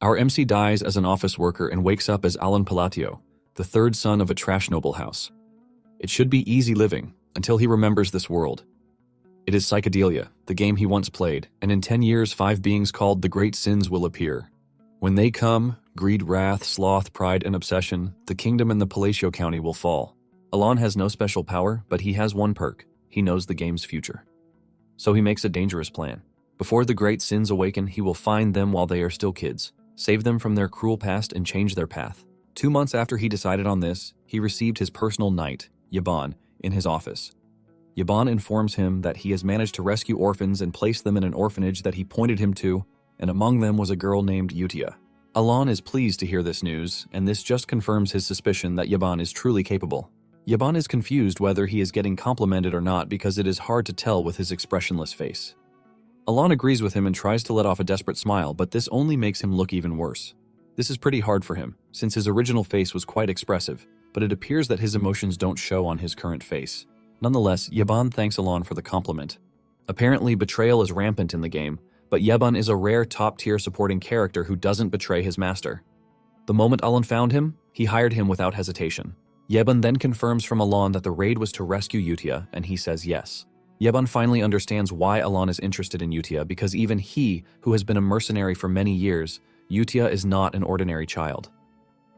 Our MC dies as an office worker and wakes up as Alan Palatio, the third son of a trash noble house. It should be easy living until he remembers this world. It is Psychedelia, the game he once played, and in 10 years 5 beings called the Great Sins will appear. When they come, greed, wrath, sloth, pride, and obsession, the kingdom and the Palacio County will fall. Alon has no special power, but he has one perk. He knows the game's future. So he makes a dangerous plan. Before the great sins awaken, he will find them while they are still kids, save them from their cruel past, and change their path. 2 months after he decided on this, he received his personal knight, Yaban, in his office. Yaban informs him that he has managed to rescue orphans and place them in an orphanage that he pointed him to, and among them was a girl named Utia. Alon is pleased to hear this news, and this just confirms his suspicion that Yaban is truly capable. Yaban is confused whether he is getting complimented or not because it is hard to tell with his expressionless face. Alon agrees with him and tries to let off a desperate smile, but this only makes him look even worse. This is pretty hard for him, since his original face was quite expressive, but it appears that his emotions don't show on his current face. Nonetheless, Yaban thanks Alon for the compliment. Apparently, betrayal is rampant in the game, but Yaban is a rare top-tier supporting character who doesn't betray his master. The moment Alon found him, he hired him without hesitation. Yaban then confirms from Alon that the raid was to rescue Utia, and he says yes. Yaban finally understands why Alon is interested in Utia, because even he, who has been a mercenary for many years, Utia is not an ordinary child.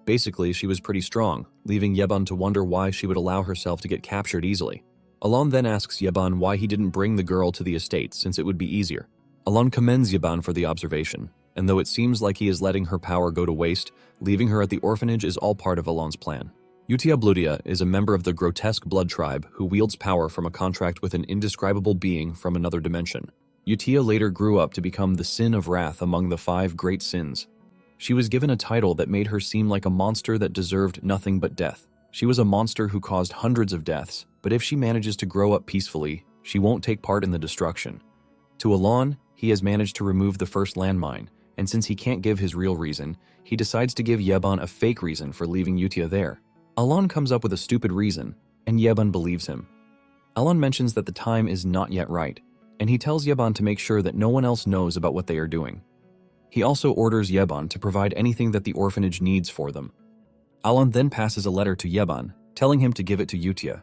Basically, she was pretty strong, leaving Yaban to wonder why she would allow herself to get captured easily. Alon then asks Yaban why he didn't bring the girl to the estate since it would be easier. Alon commends Yaban for the observation, and though it seems like he is letting her power go to waste, leaving her at the orphanage is all part of Alon's plan. Utia Blutia is a member of the grotesque blood tribe who wields power from a contract with an indescribable being from another dimension. Utia later grew up to become the sin of wrath among the 5 great sins. She was given a title that made her seem like a monster that deserved nothing but death. She was a monster who caused hundreds of deaths, but if she manages to grow up peacefully, she won't take part in the destruction. To Alon, he has managed to remove the first landmine, and since he can't give his real reason, he decides to give Yaban a fake reason for leaving Utia there. Alon comes up with a stupid reason, and Yaban believes him. Alon mentions that the time is not yet right, and he tells Yaban to make sure that no one else knows about what they are doing. He also orders Yaban to provide anything that the orphanage needs for them. Alon then passes a letter to Yaban, telling him to give it to Utia.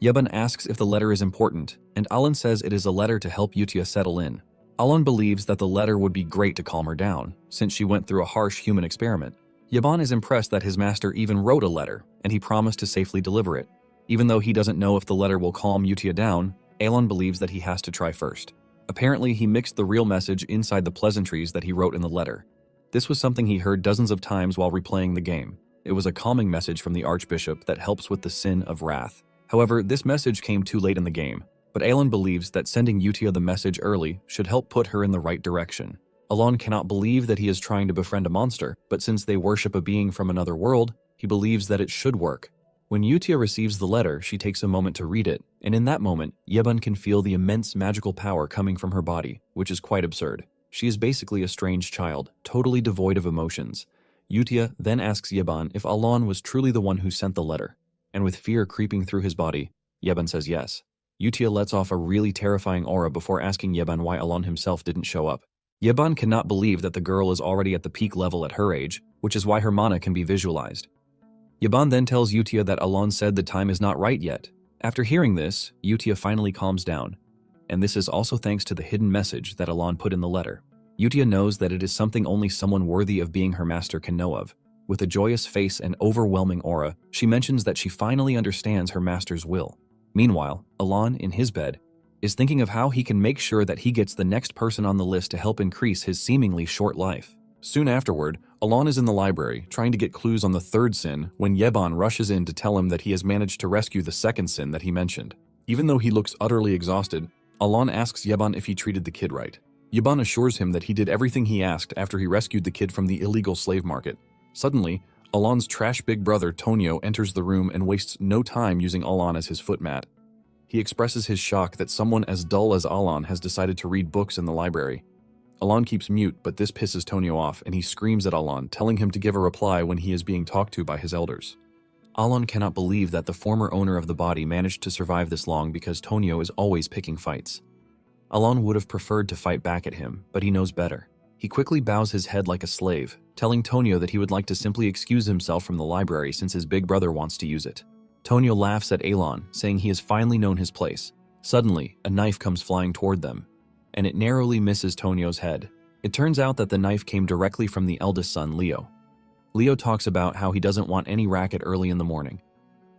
Yaban asks if the letter is important, and Alon says it is a letter to help Utia settle in. Alon believes that the letter would be great to calm her down, since she went through a harsh human experiment. Yaban is impressed that his master even wrote a letter, and he promised to safely deliver it. Even though he doesn't know if the letter will calm Utia down, Alon believes that he has to try first. Apparently, he mixed the real message inside the pleasantries that he wrote in the letter. This was something he heard dozens of times while replaying the game. It was a calming message from the Archbishop that helps with the sin of wrath. However, this message came too late in the game, but Alon believes that sending Utia the message early should help put her in the right direction. Alon cannot believe that he is trying to befriend a monster, but since they worship a being from another world, he believes that it should work. When Utia receives the letter, she takes a moment to read it, and in that moment, Yaban can feel the immense magical power coming from her body, which is quite absurd. She is basically a strange child, totally devoid of emotions. Utia then asks Yaban if Alon was truly the one who sent the letter, and with fear creeping through his body, Yaban says yes. Utia lets off a really terrifying aura before asking Yaban why Alon himself didn't show up. Yaban cannot believe that the girl is already at the peak level at her age, which is why her mana can be visualized. Yaban then tells Utia that Alon said the time is not right yet. After hearing this, Utia finally calms down, and this is also thanks to the hidden message that Alon put in the letter. Utia knows that it is something only someone worthy of being her master can know of. With a joyous face and overwhelming aura, she mentions that she finally understands her master's will. Meanwhile, Alon, in his bed, is thinking of how he can make sure that he gets the next person on the list to help increase his seemingly short life. Soon afterward, Alon is in the library, trying to get clues on the third sin when Yaban rushes in to tell him that he has managed to rescue the second sin that he mentioned. Even though he looks utterly exhausted, Alon asks Yaban if he treated the kid right. Yaban assures him that he did everything he asked after he rescued the kid from the illegal slave market. Suddenly, Alon's trash big brother Tonio enters the room and wastes no time using Alon as his footmat. He expresses his shock that someone as dull as Alon has decided to read books in the library. Alon keeps mute, but this pisses Tonio off, and he screams at Alon, telling him to give a reply when he is being talked to by his elders. Alon cannot believe that the former owner of the body managed to survive this long because Tonio is always picking fights. Alon would have preferred to fight back at him, but he knows better. He quickly bows his head like a slave, telling Tonio that he would like to simply excuse himself from the library since his big brother wants to use it. Tonio laughs at Alon, saying he has finally known his place. Suddenly, a knife comes flying toward them, and it narrowly misses Tonio's head. It turns out that the knife came directly from the eldest son, Leo. Leo talks about how he doesn't want any racket early in the morning.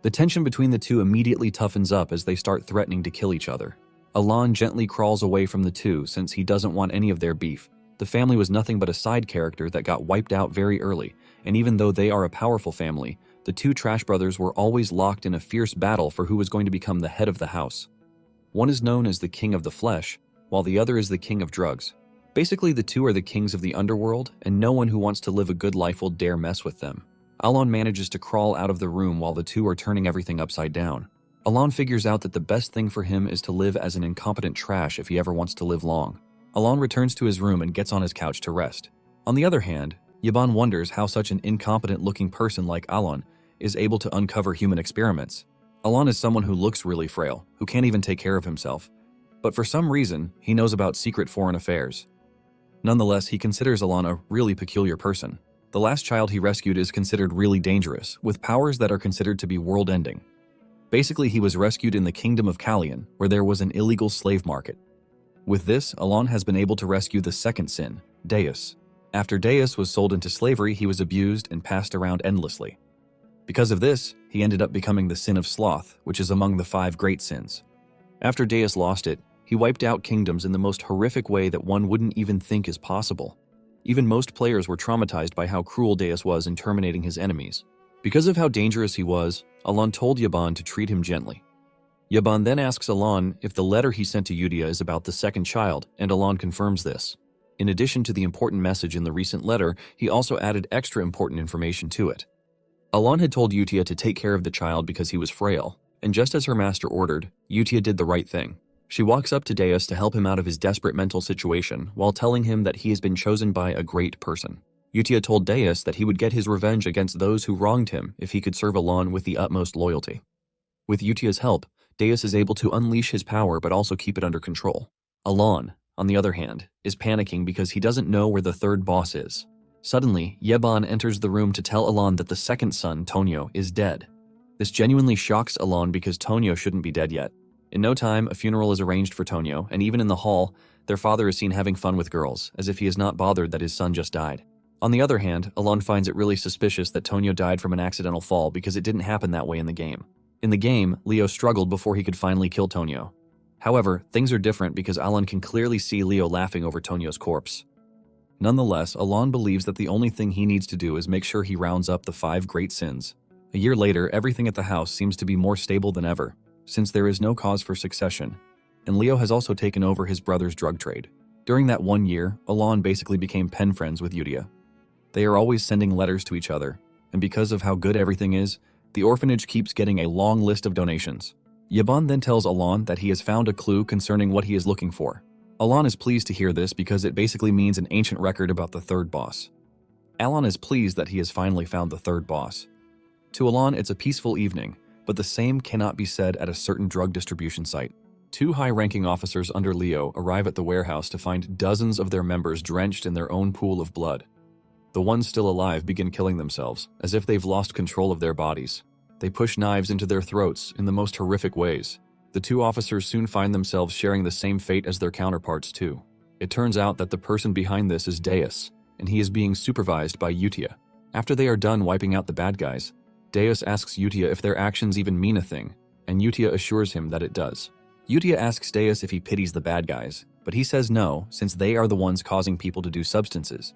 The tension between the two immediately toughens up as they start threatening to kill each other. Alon gently crawls away from the two since he doesn't want any of their beef. The family was nothing but a side character that got wiped out very early, and even though they are a powerful family, the two Trash brothers were always locked in a fierce battle for who was going to become the head of the house. One is known as the King of the Flesh, while the other is the King of Drugs. Basically, the two are the kings of the underworld, and no one who wants to live a good life will dare mess with them. Alon manages to crawl out of the room while the two are turning everything upside down. Alon figures out that the best thing for him is to live as an incompetent trash if he ever wants to live long. Alon returns to his room and gets on his couch to rest. On the other hand, Yaban wonders how such an incompetent-looking person like Alon is able to uncover human experiments. Alon is someone who looks really frail, who can't even take care of himself. But for some reason, he knows about secret foreign affairs. Nonetheless, he considers Alon a really peculiar person. The last child he rescued is considered really dangerous, with powers that are considered to be world-ending. Basically, he was rescued in the kingdom of Kallian, where there was an illegal slave market. With this, Alon has been able to rescue the second sin, Deus. After Deus was sold into slavery, he was abused and passed around endlessly. Because of this, he ended up becoming the sin of sloth, which is among the 5 great sins. After Deus lost it, he wiped out kingdoms in the most horrific way that one wouldn't even think is possible. Even most players were traumatized by how cruel Deus was in terminating his enemies. Because of how dangerous he was, Alon told Yaban to treat him gently. Yaban then asks Alon if the letter he sent to Yudia is about the second child, and Alon confirms this. In addition to the important message in the recent letter, he also added extra important information to it. Alon had told Yutia to take care of the child because he was frail, and just as her master ordered, Yutia did the right thing. She walks up to Deus to help him out of his desperate mental situation while telling him that he has been chosen by a great person. Yutia told Deus that he would get his revenge against those who wronged him if he could serve Alon with the utmost loyalty. With Yutia's help, Deus is able to unleash his power but also keep it under control. Alon, on the other hand, is panicking because he doesn't know where the third boss is. Suddenly, Yeban enters the room to tell Alon that the second son, Tonio, is dead. This genuinely shocks Alon because Tonio shouldn't be dead yet. In no time, a funeral is arranged for Tonio, and even in the hall, their father is seen having fun with girls, as if he is not bothered that his son just died. On the other hand, Alon finds it really suspicious that Tonio died from an accidental fall because it didn't happen that way in the game. In the game, Leo struggled before he could finally kill Tonio. However, things are different because Alon can clearly see Leo laughing over Tonio's corpse. Nonetheless, Alon believes that the only thing he needs to do is make sure he rounds up the 5 great sins. A year later, everything at the house seems to be more stable than ever, since there is no cause for succession, and Leo has also taken over his brother's drug trade. During that 1 year, Alon basically became pen friends with Yudia. They are always sending letters to each other, and because of how good everything is, the orphanage keeps getting a long list of donations. Yaban then tells Alon that he has found a clue concerning what he is looking for. Alon is pleased to hear this because it basically means an ancient record about the third boss. Alon is pleased that he has finally found the third boss. To Alon, it's a peaceful evening, but the same cannot be said at a certain drug distribution site. 2 high-ranking officers under Leo arrive at the warehouse to find dozens of their members drenched in their own pool of blood. The ones still alive begin killing themselves, as if they've lost control of their bodies. They push knives into their throats in the most horrific ways. The 2 officers soon find themselves sharing the same fate as their counterparts too. It turns out that the person behind this is Deus, and he is being supervised by Yutia. After they are done wiping out the bad guys, Deus asks Yutia if their actions even mean a thing, and Yutia assures him that it does. Yutia asks Deus if he pities the bad guys, but he says no, since they are the ones causing people to do substances.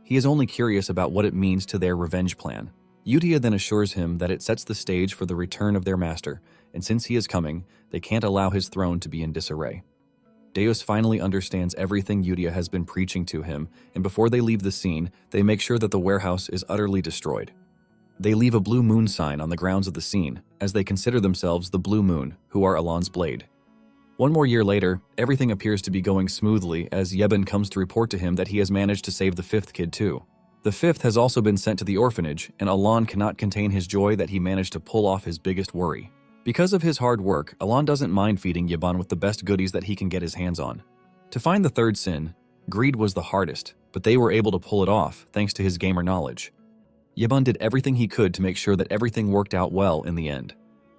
He is only curious about what it means to their revenge plan. Yutia then assures him that it sets the stage for the return of their master, and since he is coming, they can't allow his throne to be in disarray. Deus finally understands everything Yutia has been preaching to him, and before they leave the scene, they make sure that the warehouse is utterly destroyed. They leave a blue moon sign on the grounds of the scene, as they consider themselves the Blue Moon, who are Alon's blade. 1 more year later, everything appears to be going smoothly as Yeben comes to report to him that he has managed to save the 5th kid too. The 5th has also been sent to the orphanage, and Alon cannot contain his joy that he managed to pull off his biggest worry. Because of his hard work, Alon doesn't mind feeding Yeben with the best goodies that he can get his hands on. To find the 3rd sin, greed was the hardest, but they were able to pull it off thanks to his gamer knowledge. Yeban did everything he could to make sure that everything worked out well in the end.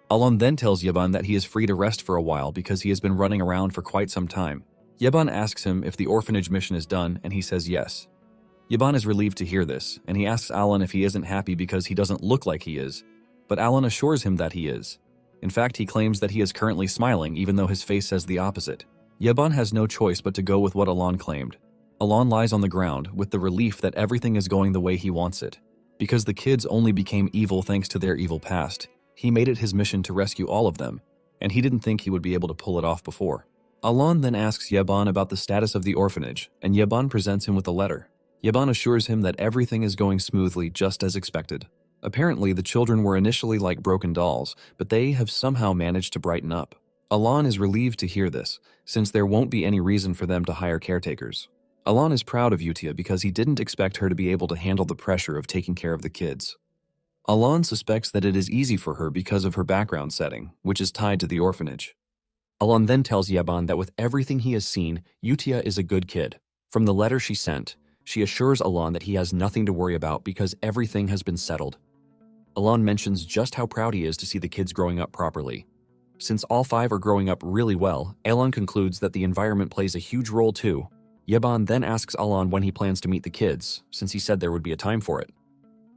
Alon then tells Yeban that he is free to rest for a while because he has been running around for quite some time. Yeban asks him if the orphanage mission is done, and he says yes. Yeban is relieved to hear this, and he asks Alon if he isn't happy because he doesn't look like he is, but Alon assures him that he is. In fact, he claims that he is currently smiling even though his face says the opposite. Yeban has no choice but to go with what Alon claimed. Alon lies on the ground with the relief that everything is going the way he wants it. Because the kids only became evil thanks to their evil past, he made it his mission to rescue all of them, and he didn't think he would be able to pull it off before. Alon then asks Yeban about the status of the orphanage, and Yeban presents him with a letter. Yeban assures him that everything is going smoothly just as expected. Apparently, the children were initially like broken dolls, but they have somehow managed to brighten up. Alon is relieved to hear this, since there won't be any reason for them to hire caretakers. Alon is proud of Yutia because he didn't expect her to be able to handle the pressure of taking care of the kids. Alon suspects that it is easy for her because of her background setting, which is tied to the orphanage. Alon then tells Yeban that with everything he has seen, Yutia is a good kid. From the letter she sent, she assures Alon that he has nothing to worry about because everything has been settled. Alon mentions just how proud he is to see the kids growing up properly. Since all 5 are growing up really well, Alon concludes that the environment plays a huge role too. Yeban then asks Alon when he plans to meet the kids, since he said there would be a time for it.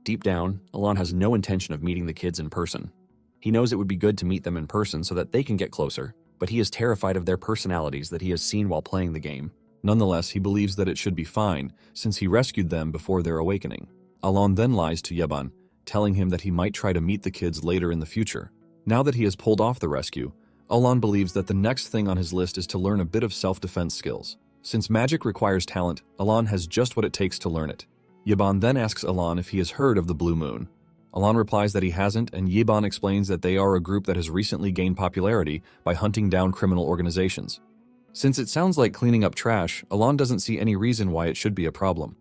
Deep down, Alon has no intention of meeting the kids in person. He knows it would be good to meet them in person so that they can get closer, but he is terrified of their personalities that he has seen while playing the game. Nonetheless, he believes that it should be fine, since he rescued them before their awakening. Alon then lies to Yeban, telling him that he might try to meet the kids later in the future. Now that he has pulled off the rescue, Alon believes that the next thing on his list is to learn a bit of self-defense skills. Since magic requires talent, Alon has just what it takes to learn it. Yeban then asks Alon if he has heard of the Blue Moon. Alon replies that he hasn't, and Yeban explains that they are a group that has recently gained popularity by hunting down criminal organizations. Since it sounds like cleaning up trash, Alon doesn't see any reason why it should be a problem.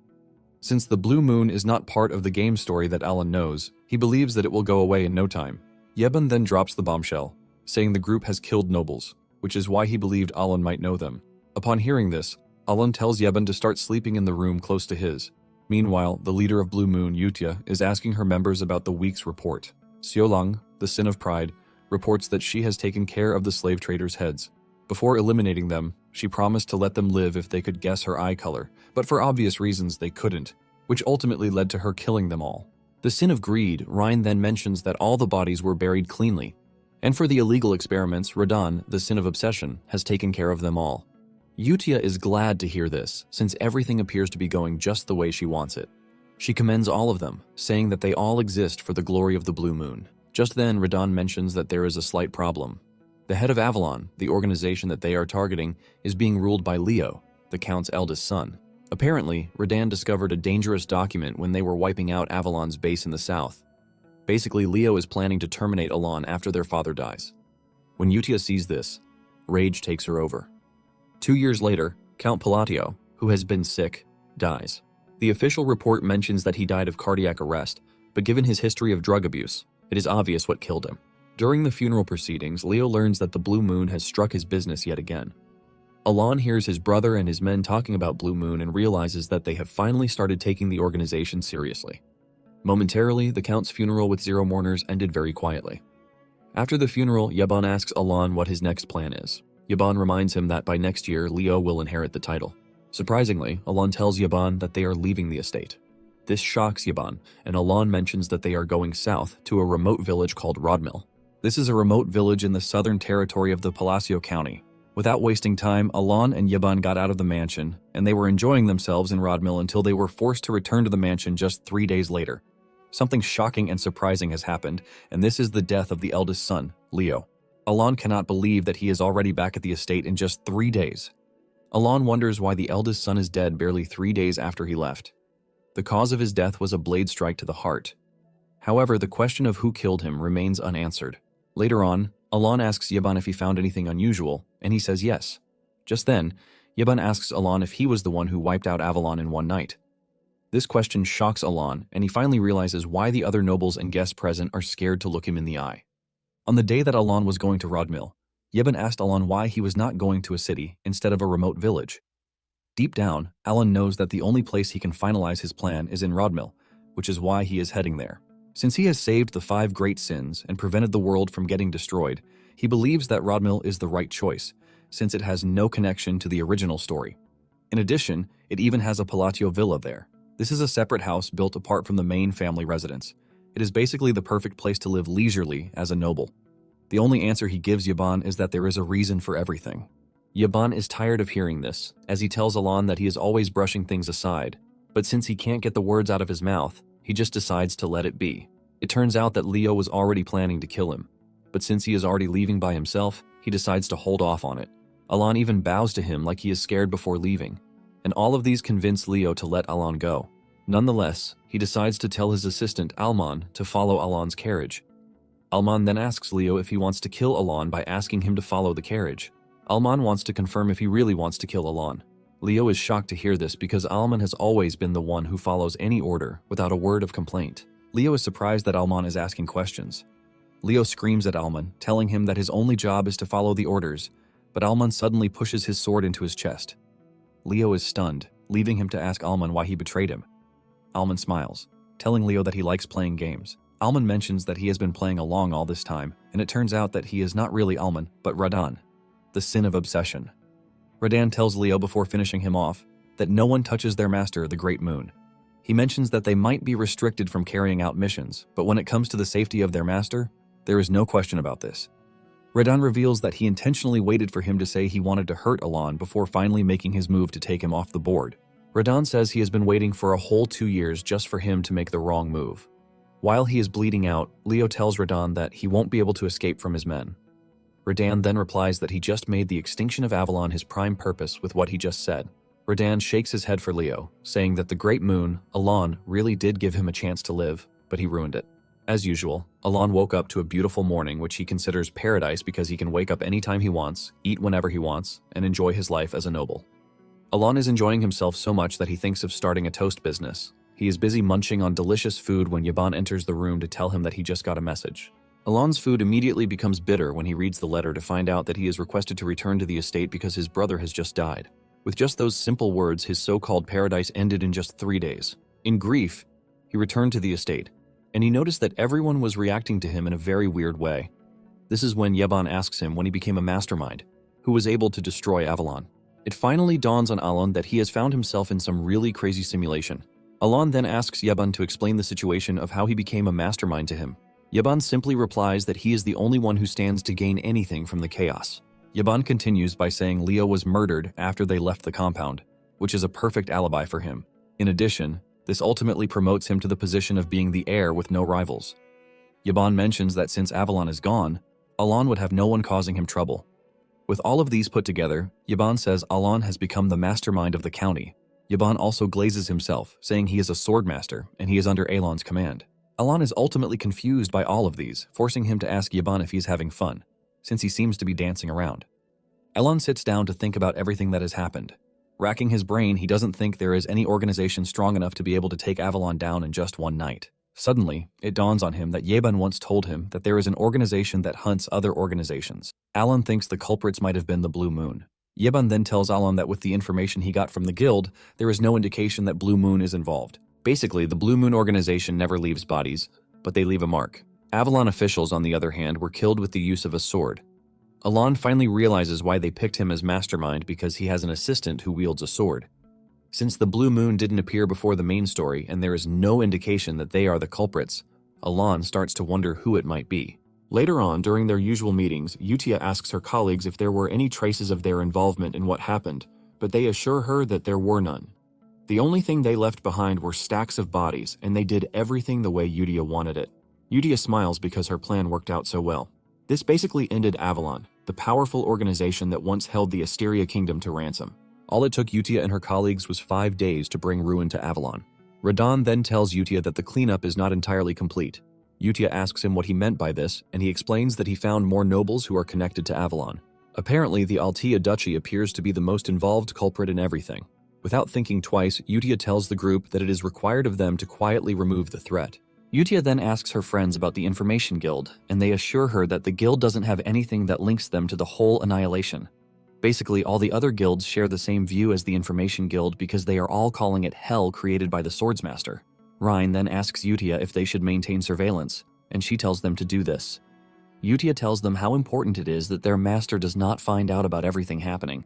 Since the Blue Moon is not part of the game story that Alon knows, he believes that it will go away in no time. Yeban then drops the bombshell, saying the group has killed nobles, which is why he believed Alon might know them. Upon hearing this, Alon tells Yeban to start sleeping in the room close to his. Meanwhile, the leader of Blue Moon, Yutia, is asking her members about the week's report. Xiaolang, the Sin of Pride, reports that she has taken care of the slave traders' heads. Before eliminating them, she promised to let them live if they could guess her eye color, but for obvious reasons they couldn't, which ultimately led to her killing them all. The Sin of Greed, Ryan then mentions that all the bodies were buried cleanly. And for the illegal experiments, Radan, the Sin of Obsession, has taken care of them all. Yutia is glad to hear this, since everything appears to be going just the way she wants it. She commends all of them, saying that they all exist for the glory of the Blue Moon. Just then, Radan mentions that there is a slight problem. The head of Avalon, the organization that they are targeting, is being ruled by Leo, the Count's eldest son. Apparently, Radan discovered a dangerous document when they were wiping out Avalon's base in the south. Basically, Leo is planning to terminate Alon after their father dies. When Yutia sees this, rage takes her over. 2 years later, Count Palatio, who has been sick, dies. The official report mentions that he died of cardiac arrest, but given his history of drug abuse, it is obvious what killed him. During the funeral proceedings, Leo learns that the Blue Moon has struck his business yet again. Alon hears his brother and his men talking about Blue Moon and realizes that they have finally started taking the organization seriously. Momentarily, the Count's funeral with 0 mourners ended very quietly. After the funeral, Yeban asks Alon what his next plan is. Yeban reminds him that by next year, Leo will inherit the title. Surprisingly, Alon tells Yeban that they are leaving the estate. This shocks Yeban, and Alon mentions that they are going south to a remote village called Rodmill. This is a remote village in the southern territory of the Palacio County. Without wasting time, Alon and Yeban got out of the mansion, and they were enjoying themselves in Rodmill until they were forced to return to the mansion just 3 days later. Something shocking and surprising has happened, and this is the death of the eldest son, Leo. Alon cannot believe that he is already back at the estate in just 3 days. Alon wonders why the eldest son is dead barely 3 days after he left. The cause of his death was a blade strike to the heart. However, the question of who killed him remains unanswered. Later on, Alon asks Yeban if he found anything unusual, and he says yes. Just then, Yeban asks Alon if he was the one who wiped out Avalon in one night. This question shocks Alon, and he finally realizes why the other nobles and guests present are scared to look him in the eye. On the day that Alon was going to Rodmill, Yeban asked Alon why he was not going to a city instead of a remote village. Deep down, Alan knows that the only place he can finalize his plan is in Rodmill, which is why he is heading there. Since he has saved the 5 great sins and prevented the world from getting destroyed, he believes that Rodmill is the right choice, since it has no connection to the original story. In addition, it even has a Palatial Villa there. This is a separate house built apart from the main family residence. It is basically the perfect place to live leisurely as a noble. The only answer he gives Yaban is that there is a reason for everything. Yaban is tired of hearing this, as he tells Alan that he is always brushing things aside, but since he can't get the words out of his mouth, he just decides to let it be. It turns out that Leo was already planning to kill him, but since he is already leaving by himself, he decides to hold off on it. Alan even bows to him like he is scared before leaving, and all of these convince Leo to let Alan go. Nonetheless, he decides to tell his assistant Alman to follow Alan's carriage. Alman then asks Leo if he wants to kill Alan by asking him to follow the carriage. Alman wants to confirm if he really wants to kill Alan. Leo is shocked to hear this because Alman has always been the one who follows any order without a word of complaint. Leo is surprised that Alman is asking questions. Leo screams at Alman, telling him that his only job is to follow the orders, but Alman suddenly pushes his sword into his chest. Leo is stunned, leaving him to ask Alman why he betrayed him. Alman smiles, telling Leo that he likes playing games. Alman mentions that he has been playing along all this time, and it turns out that he is not really Alman, but Radan, the sin of obsession. Radan tells Leo before finishing him off that no one touches their master, the Great Moon. He mentions that they might be restricted from carrying out missions, but when it comes to the safety of their master, there is no question about this. Radan reveals that he intentionally waited for him to say he wanted to hurt Alan before finally making his move to take him off the board. Radan says he has been waiting for a whole 2 years just for him to make the wrong move. While he is bleeding out, Leo tells Radan that he won't be able to escape from his men. Radan then replies that he just made the extinction of Avalon his prime purpose with what he just said. Radan shakes his head for Leo, saying that the Great Moon, Alan, really did give him a chance to live, but he ruined it. As usual, Alan woke up to a beautiful morning which he considers paradise because he can wake up anytime he wants, eat whenever he wants, and enjoy his life as a noble. Alan is enjoying himself so much that he thinks of starting a toast business. He is busy munching on delicious food when Yaban enters the room to tell him that he just got a message. Alan's food immediately becomes bitter when he reads the letter to find out that he is requested to return to the estate because his brother has just died. With just those simple words, his so-called paradise ended in just 3 days. In grief, he returned to the estate, and he noticed that everyone was reacting to him in a very weird way. This is when Yaban asks him when he became a mastermind, who was able to destroy Avalon. It finally dawns on Alan that he has found himself in some really crazy simulation. Alan then asks Yaban to explain the situation of how he became a mastermind to him. Yaban simply replies that he is the only one who stands to gain anything from the chaos. Yaban continues by saying Leo was murdered after they left the compound, which is a perfect alibi for him. In addition, this ultimately promotes him to the position of being the heir with no rivals. Yaban mentions that since Avalon is gone, Alan would have no one causing him trouble. With all of these put together, Yaban says Alan has become the mastermind of the county. Yaban also glazes himself, saying he is a swordmaster and he is under Alan's command. Alan is ultimately confused by all of these, forcing him to ask Yaban if he is having fun, since he seems to be dancing around. Alan sits down to think about everything that has happened. Racking his brain, he doesn't think there is any organization strong enough to be able to take Avalon down in just one night. Suddenly, it dawns on him that Yaban once told him that there is an organization that hunts other organizations. Alan thinks the culprits might have been the Blue Moon. Yaban then tells Alan that with the information he got from the guild, there is no indication that Blue Moon is involved. Basically, the Blue Moon organization never leaves bodies, but they leave a mark. Avalon officials, on the other hand, were killed with the use of a sword. Alan finally realizes why they picked him as mastermind because he has an assistant who wields a sword. Since the Blue Moon didn't appear before the main story and there is no indication that they are the culprits, Alan starts to wonder who it might be. Later on, during their usual meetings, Utia asks her colleagues if there were any traces of their involvement in what happened, but they assure her that there were none. The only thing they left behind were stacks of bodies, and they did everything the way Utia wanted it. Utia smiles because her plan worked out so well. This basically ended Avalon, the powerful organization that once held the Asteria Kingdom to ransom. All it took Utia and her colleagues was 5 days to bring ruin to Avalon. Radan then tells Utia that the cleanup is not entirely complete. Utia asks him what he meant by this, and he explains that he found more nobles who are connected to Avalon. Apparently, the Altea Duchy appears to be the most involved culprit in everything. Without thinking twice, Utia tells the group that it is required of them to quietly remove the threat. Utia then asks her friends about the Information Guild, and they assure her that the guild doesn't have anything that links them to the whole annihilation. Basically, all the other guilds share the same view as the Information Guild because they are all calling it hell created by the Swordsmaster. Ryan then asks Utia if they should maintain surveillance, and she tells them to do this. Utia tells them how important it is that their master does not find out about everything happening.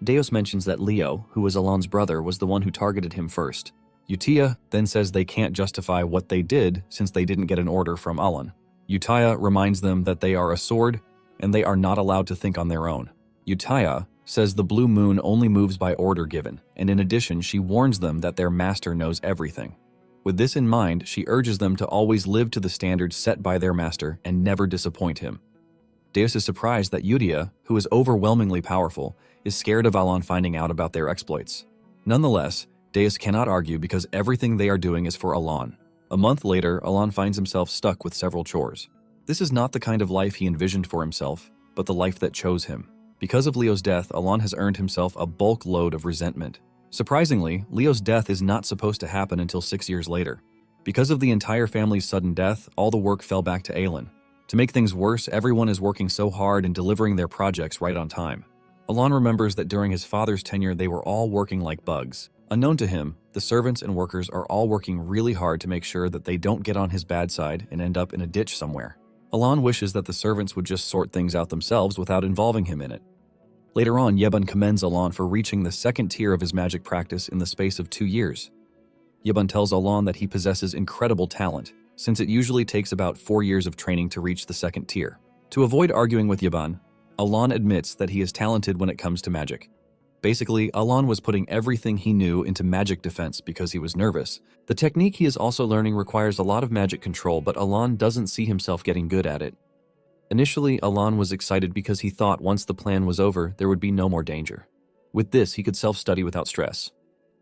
Deus mentions that Leo, who was Alon's brother, was the one who targeted him first. Utia then says they can't justify what they did since they didn't get an order from Alon. Utia reminds them that they are a sword and they are not allowed to think on their own. Utia says the blue moon only moves by order given, and in addition she warns them that their master knows everything. With this in mind, she urges them to always live to the standards set by their master and never disappoint him. Deus is surprised that Utia, who is overwhelmingly powerful, is scared of Alon finding out about their exploits. Nonetheless, Deus cannot argue because everything they are doing is for Alon. A month later, Alon finds himself stuck with several chores. This is not the kind of life he envisioned for himself, but the life that chose him. Because of Leo's death, Alon has earned himself a bulk load of resentment. Surprisingly, Leo's death is not supposed to happen until 6 years later. Because of the entire family's sudden death, all the work fell back to Aelin. To make things worse, everyone is working so hard and delivering their projects right on time. Alon remembers that during his father's tenure they were all working like bugs. Unknown to him, the servants and workers are all working really hard to make sure that they don't get on his bad side and end up in a ditch somewhere. Alon wishes that the servants would just sort things out themselves without involving him in it. Later on, Yeban commends Alon for reaching the second tier of his magic practice in the space of 2 years. Yeban tells Alon that he possesses incredible talent, since it usually takes about 4 years of training to reach the second tier. To avoid arguing with Yeban, Alon admits that he is talented when it comes to magic. Basically, Alon was putting everything he knew into magic defense because he was nervous. The technique he is also learning requires a lot of magic control, but Alon doesn't see himself getting good at it. Initially, Alon was excited because he thought once the plan was over, there would be no more danger. With this, he could self-study without stress.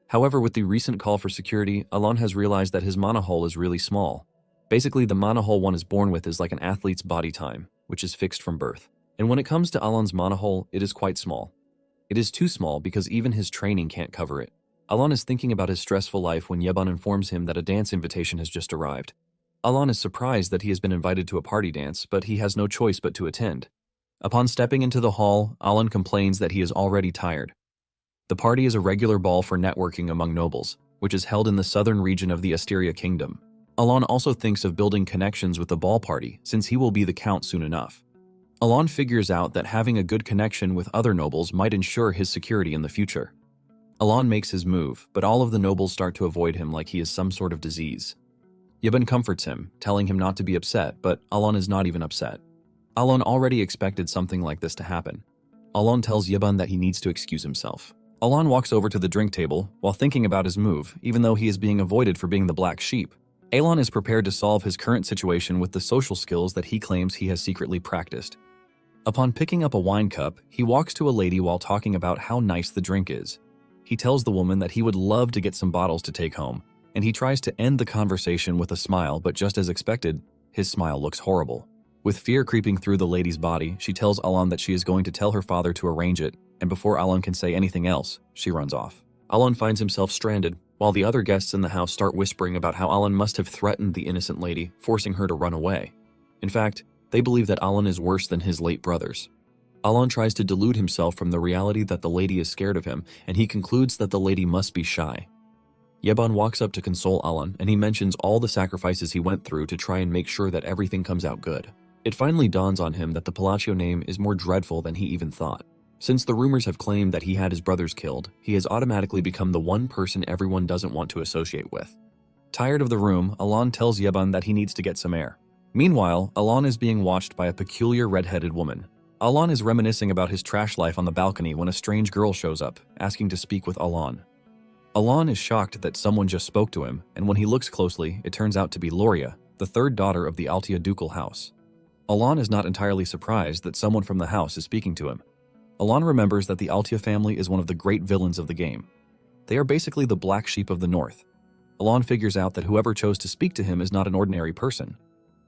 However, with the recent call for security, Alon has realized that his mana hole is really small. Basically, the mana hole one is born with is like an athlete's body time, which is fixed from birth. And when it comes to Alon's mana hole, it is quite small. It is too small because even his training can't cover it. Alon is thinking about his stressful life when Yeban informs him that a dance invitation has just arrived. Alon is surprised that he has been invited to a party dance, but he has no choice but to attend. Upon stepping into the hall, Alon complains that he is already tired. The party is a regular ball for networking among nobles, which is held in the southern region of the Asteria Kingdom. Alon also thinks of building connections with the ball party, since he will be the count soon enough. Alon figures out that having a good connection with other nobles might ensure his security in the future. Alon makes his move, but all of the nobles start to avoid him like he is some sort of disease. Yeban comforts him, telling him not to be upset, but Alon is not even upset. Alon already expected something like this to happen. Alon tells Yeban that he needs to excuse himself. Alon walks over to the drink table while thinking about his move, even though he is being avoided for being the black sheep. Alon is prepared to solve his current situation with the social skills that he claims he has secretly practiced. Upon picking up a wine cup, he walks to a lady while talking about how nice the drink is. He tells the woman that he would love to get some bottles to take home, and he tries to end the conversation with a smile, but just as expected, his smile looks horrible. With fear creeping through the lady's body, she tells Alon that she is going to tell her father to arrange it, and before Alon can say anything else, she runs off. Alon finds himself stranded, while the other guests in the house start whispering about how Alon must have threatened the innocent lady, forcing her to run away. In fact, they believe that Alon is worse than his late brothers. Alon tries to delude himself from the reality that the lady is scared of him, and he concludes that the lady must be shy. Yeban walks up to console Alon, and he mentions all the sacrifices he went through to try and make sure that everything comes out good. It finally dawns on him that the Palacio name is more dreadful than he even thought. Since the rumors have claimed that he had his brothers killed, he has automatically become the one person everyone doesn't want to associate with. Tired of the room, Alon tells Yeban that he needs to get some air. Meanwhile, Alon is being watched by a peculiar red-headed woman. Alon is reminiscing about his trash life on the balcony when a strange girl shows up, asking to speak with Alon. Alon is shocked that someone just spoke to him, and when he looks closely, it turns out to be Loria, the third daughter of the Altia ducal house. Alon is not entirely surprised that someone from the house is speaking to him. Alon remembers that the Altia family is one of the great villains of the game. They are basically the black sheep of the north. Alon figures out that whoever chose to speak to him is not an ordinary person.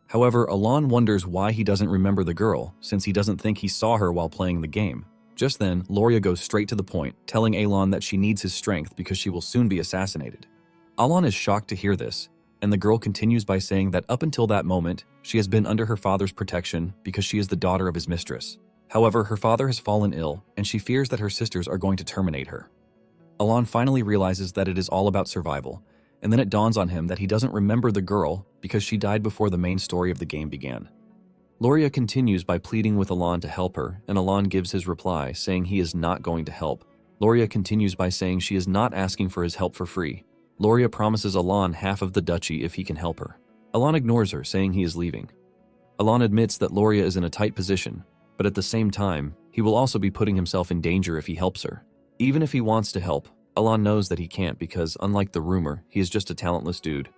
However, Alon wonders why he doesn't remember the girl, since he doesn't think he saw her while playing the game. Just then, Loria goes straight to the point, telling Alon that she needs his strength because she will soon be assassinated. Alon is shocked to hear this, and the girl continues by saying that up until that moment, she has been under her father's protection because she is the daughter of his mistress. However, her father has fallen ill, and she fears that her sisters are going to terminate her. Alon finally realizes that it is all about survival, and then it dawns on him that he doesn't remember the girl because she died before the main story of the game began. Loria continues by pleading with Alon to help her, and Alon gives his reply, saying he is not going to help. Loria continues by saying she is not asking for his help for free. Loria promises Alon half of the duchy if he can help her. Alon ignores her, saying he is leaving. Alon admits that Loria is in a tight position, but at the same time, he will also be putting himself in danger if he helps her. Even if he wants to help, Alon knows that he can't because, unlike the rumor, he is just a talentless dude.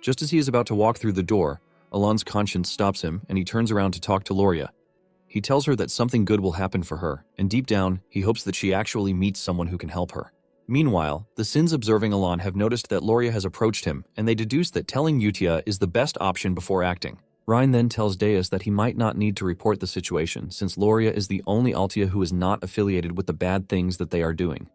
Just as he is about to walk through the door, Alon's conscience stops him and he turns around to talk to Loria. He tells her that something good will happen for her, and deep down, he hopes that she actually meets someone who can help her. Meanwhile, the Sins observing Alon have noticed that Loria has approached him, and they deduce that telling Utia is the best option before acting. Ryan then tells Deus that he might not need to report the situation since Loria is the only Altia who is not affiliated with the bad things that they are doing.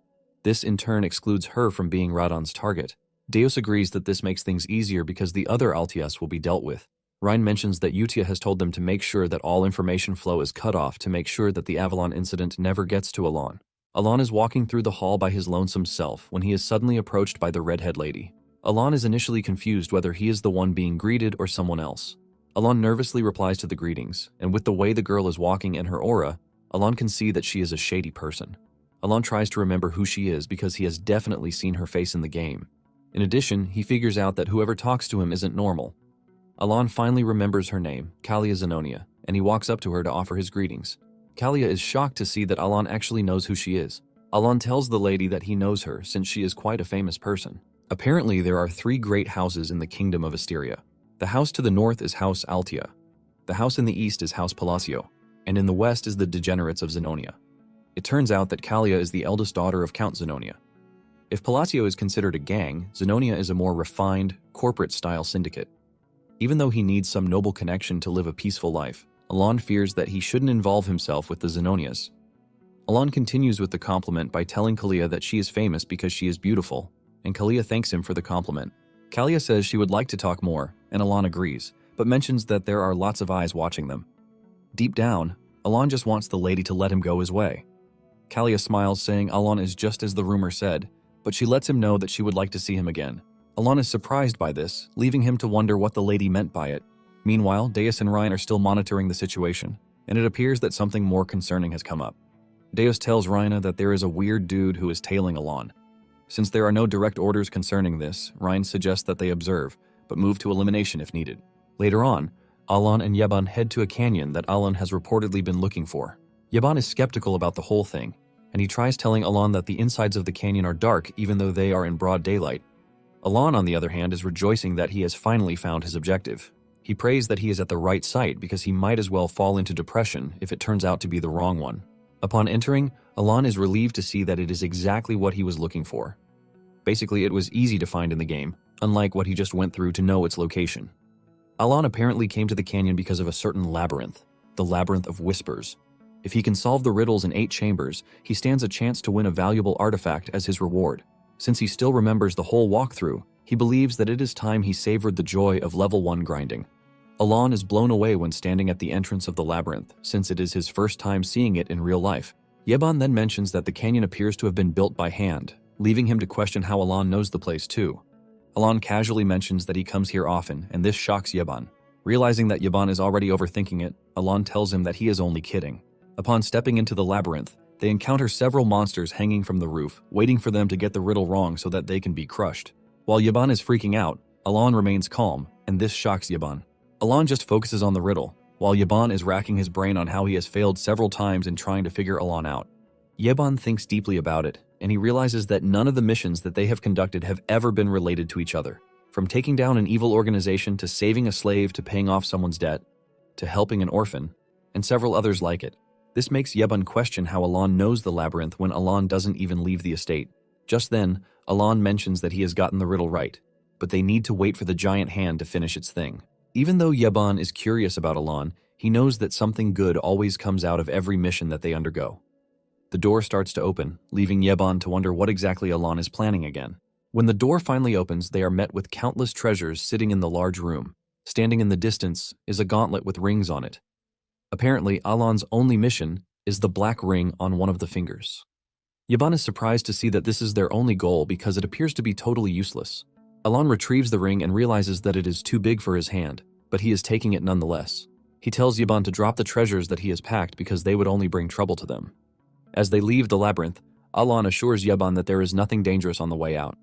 This in turn excludes her from being Radon's target. Deus agrees that this makes things easier because the other Altias will be dealt with. Ryan mentions that Utia has told them to make sure that all information flow is cut off to make sure that the Avalon incident never gets to Alon. Alon is walking through the hall by his lonesome self when he is suddenly approached by the redhead lady. Alon is initially confused whether he is the one being greeted or someone else. Alon nervously replies to the greetings, and with the way the girl is walking and her aura, Alon can see that she is a shady person. Alon tries to remember who she is because he has definitely seen her face in the game. In addition, he figures out that whoever talks to him isn't normal. Alon finally remembers her name, Kalia Zenonia, and he walks up to her to offer his greetings. Kalia is shocked to see that Alon actually knows who she is. Alon tells the lady that he knows her since she is quite a famous person. Apparently, there are 3 great houses in the kingdom of Asteria. The house to the north is House Altia, the house in the east is House Palacio, and in the west is the degenerates of Zenonia. It turns out that Kalia is the eldest daughter of Count Zenonia. If Palacio is considered a gang, Zenonia is a more refined, corporate-style syndicate. Even though he needs some noble connection to live a peaceful life, Alon fears that he shouldn't involve himself with the Zenonias. Alon continues with the compliment by telling Kalia that she is famous because she is beautiful, and Kalia thanks him for the compliment. Kalia says she would like to talk more, and Alon agrees, but mentions that there are lots of eyes watching them. Deep down, Alon just wants the lady to let him go his way. Kalia smiles, saying Alon is just as the rumor said, but she lets him know that she would like to see him again. Alon is surprised by this, leaving him to wonder what the lady meant by it. Meanwhile, Deus and Ryan are still monitoring the situation, and it appears that something more concerning has come up. Deus tells Ryan that there is a weird dude who is tailing Alon. Since there are no direct orders concerning this, Ryan suggests that they observe, but move to elimination if needed. Later on, Alon and Yeban head to a canyon that Alon has reportedly been looking for. Yeban is skeptical about the whole thing, and he tries telling Alon that the insides of the canyon are dark even though they are in broad daylight. Alon, on the other hand, is rejoicing that he has finally found his objective. He prays that he is at the right site because he might as well fall into depression if it turns out to be the wrong one. Upon entering, Alon is relieved to see that it is exactly what he was looking for. Basically, it was easy to find in the game, unlike what he just went through to know its location. Alon apparently came to the canyon because of a certain labyrinth, the Labyrinth of Whispers. If he can solve the riddles in 8 chambers, he stands a chance to win a valuable artifact as his reward. Since he still remembers the whole walkthrough, he believes that it is time he savored the joy of level 1 grinding. Alon is blown away when standing at the entrance of the labyrinth, since it is his first time seeing it in real life. Yeban then mentions that the canyon appears to have been built by hand, leaving him to question how Alon knows the place too. Alon casually mentions that he comes here often, and this shocks Yeban. Realizing that Yeban is already overthinking it, Alon tells him that he is only kidding. Upon stepping into the labyrinth, they encounter several monsters hanging from the roof, waiting for them to get the riddle wrong so that they can be crushed. While Yeban is freaking out, Alon remains calm, and this shocks Yeban. Alon just focuses on the riddle, while Yeban is racking his brain on how he has failed several times in trying to figure Alon out. Yeban thinks deeply about it, and he realizes that none of the missions that they have conducted have ever been related to each other. From taking down an evil organization to saving a slave to paying off someone's debt, to helping an orphan, and several others like it. This makes Yeban question how Alon knows the labyrinth when Alon doesn't even leave the estate. Just then, Alon mentions that he has gotten the riddle right, but they need to wait for the giant hand to finish its thing. Even though Yeban is curious about Alon, he knows that something good always comes out of every mission that they undergo. The door starts to open, leaving Yeban to wonder what exactly Alon is planning again. When the door finally opens, they are met with countless treasures sitting in the large room. Standing in the distance is a gauntlet with rings on it. Apparently, Alon's only mission is the black ring on one of the fingers. Yaban is surprised to see that this is their only goal because it appears to be totally useless. Alon retrieves the ring and realizes that it is too big for his hand, but he is taking it nonetheless. He tells Yaban to drop the treasures that he has packed because they would only bring trouble to them. As they leave the labyrinth, Alon assures Yaban that there is nothing dangerous on the way out.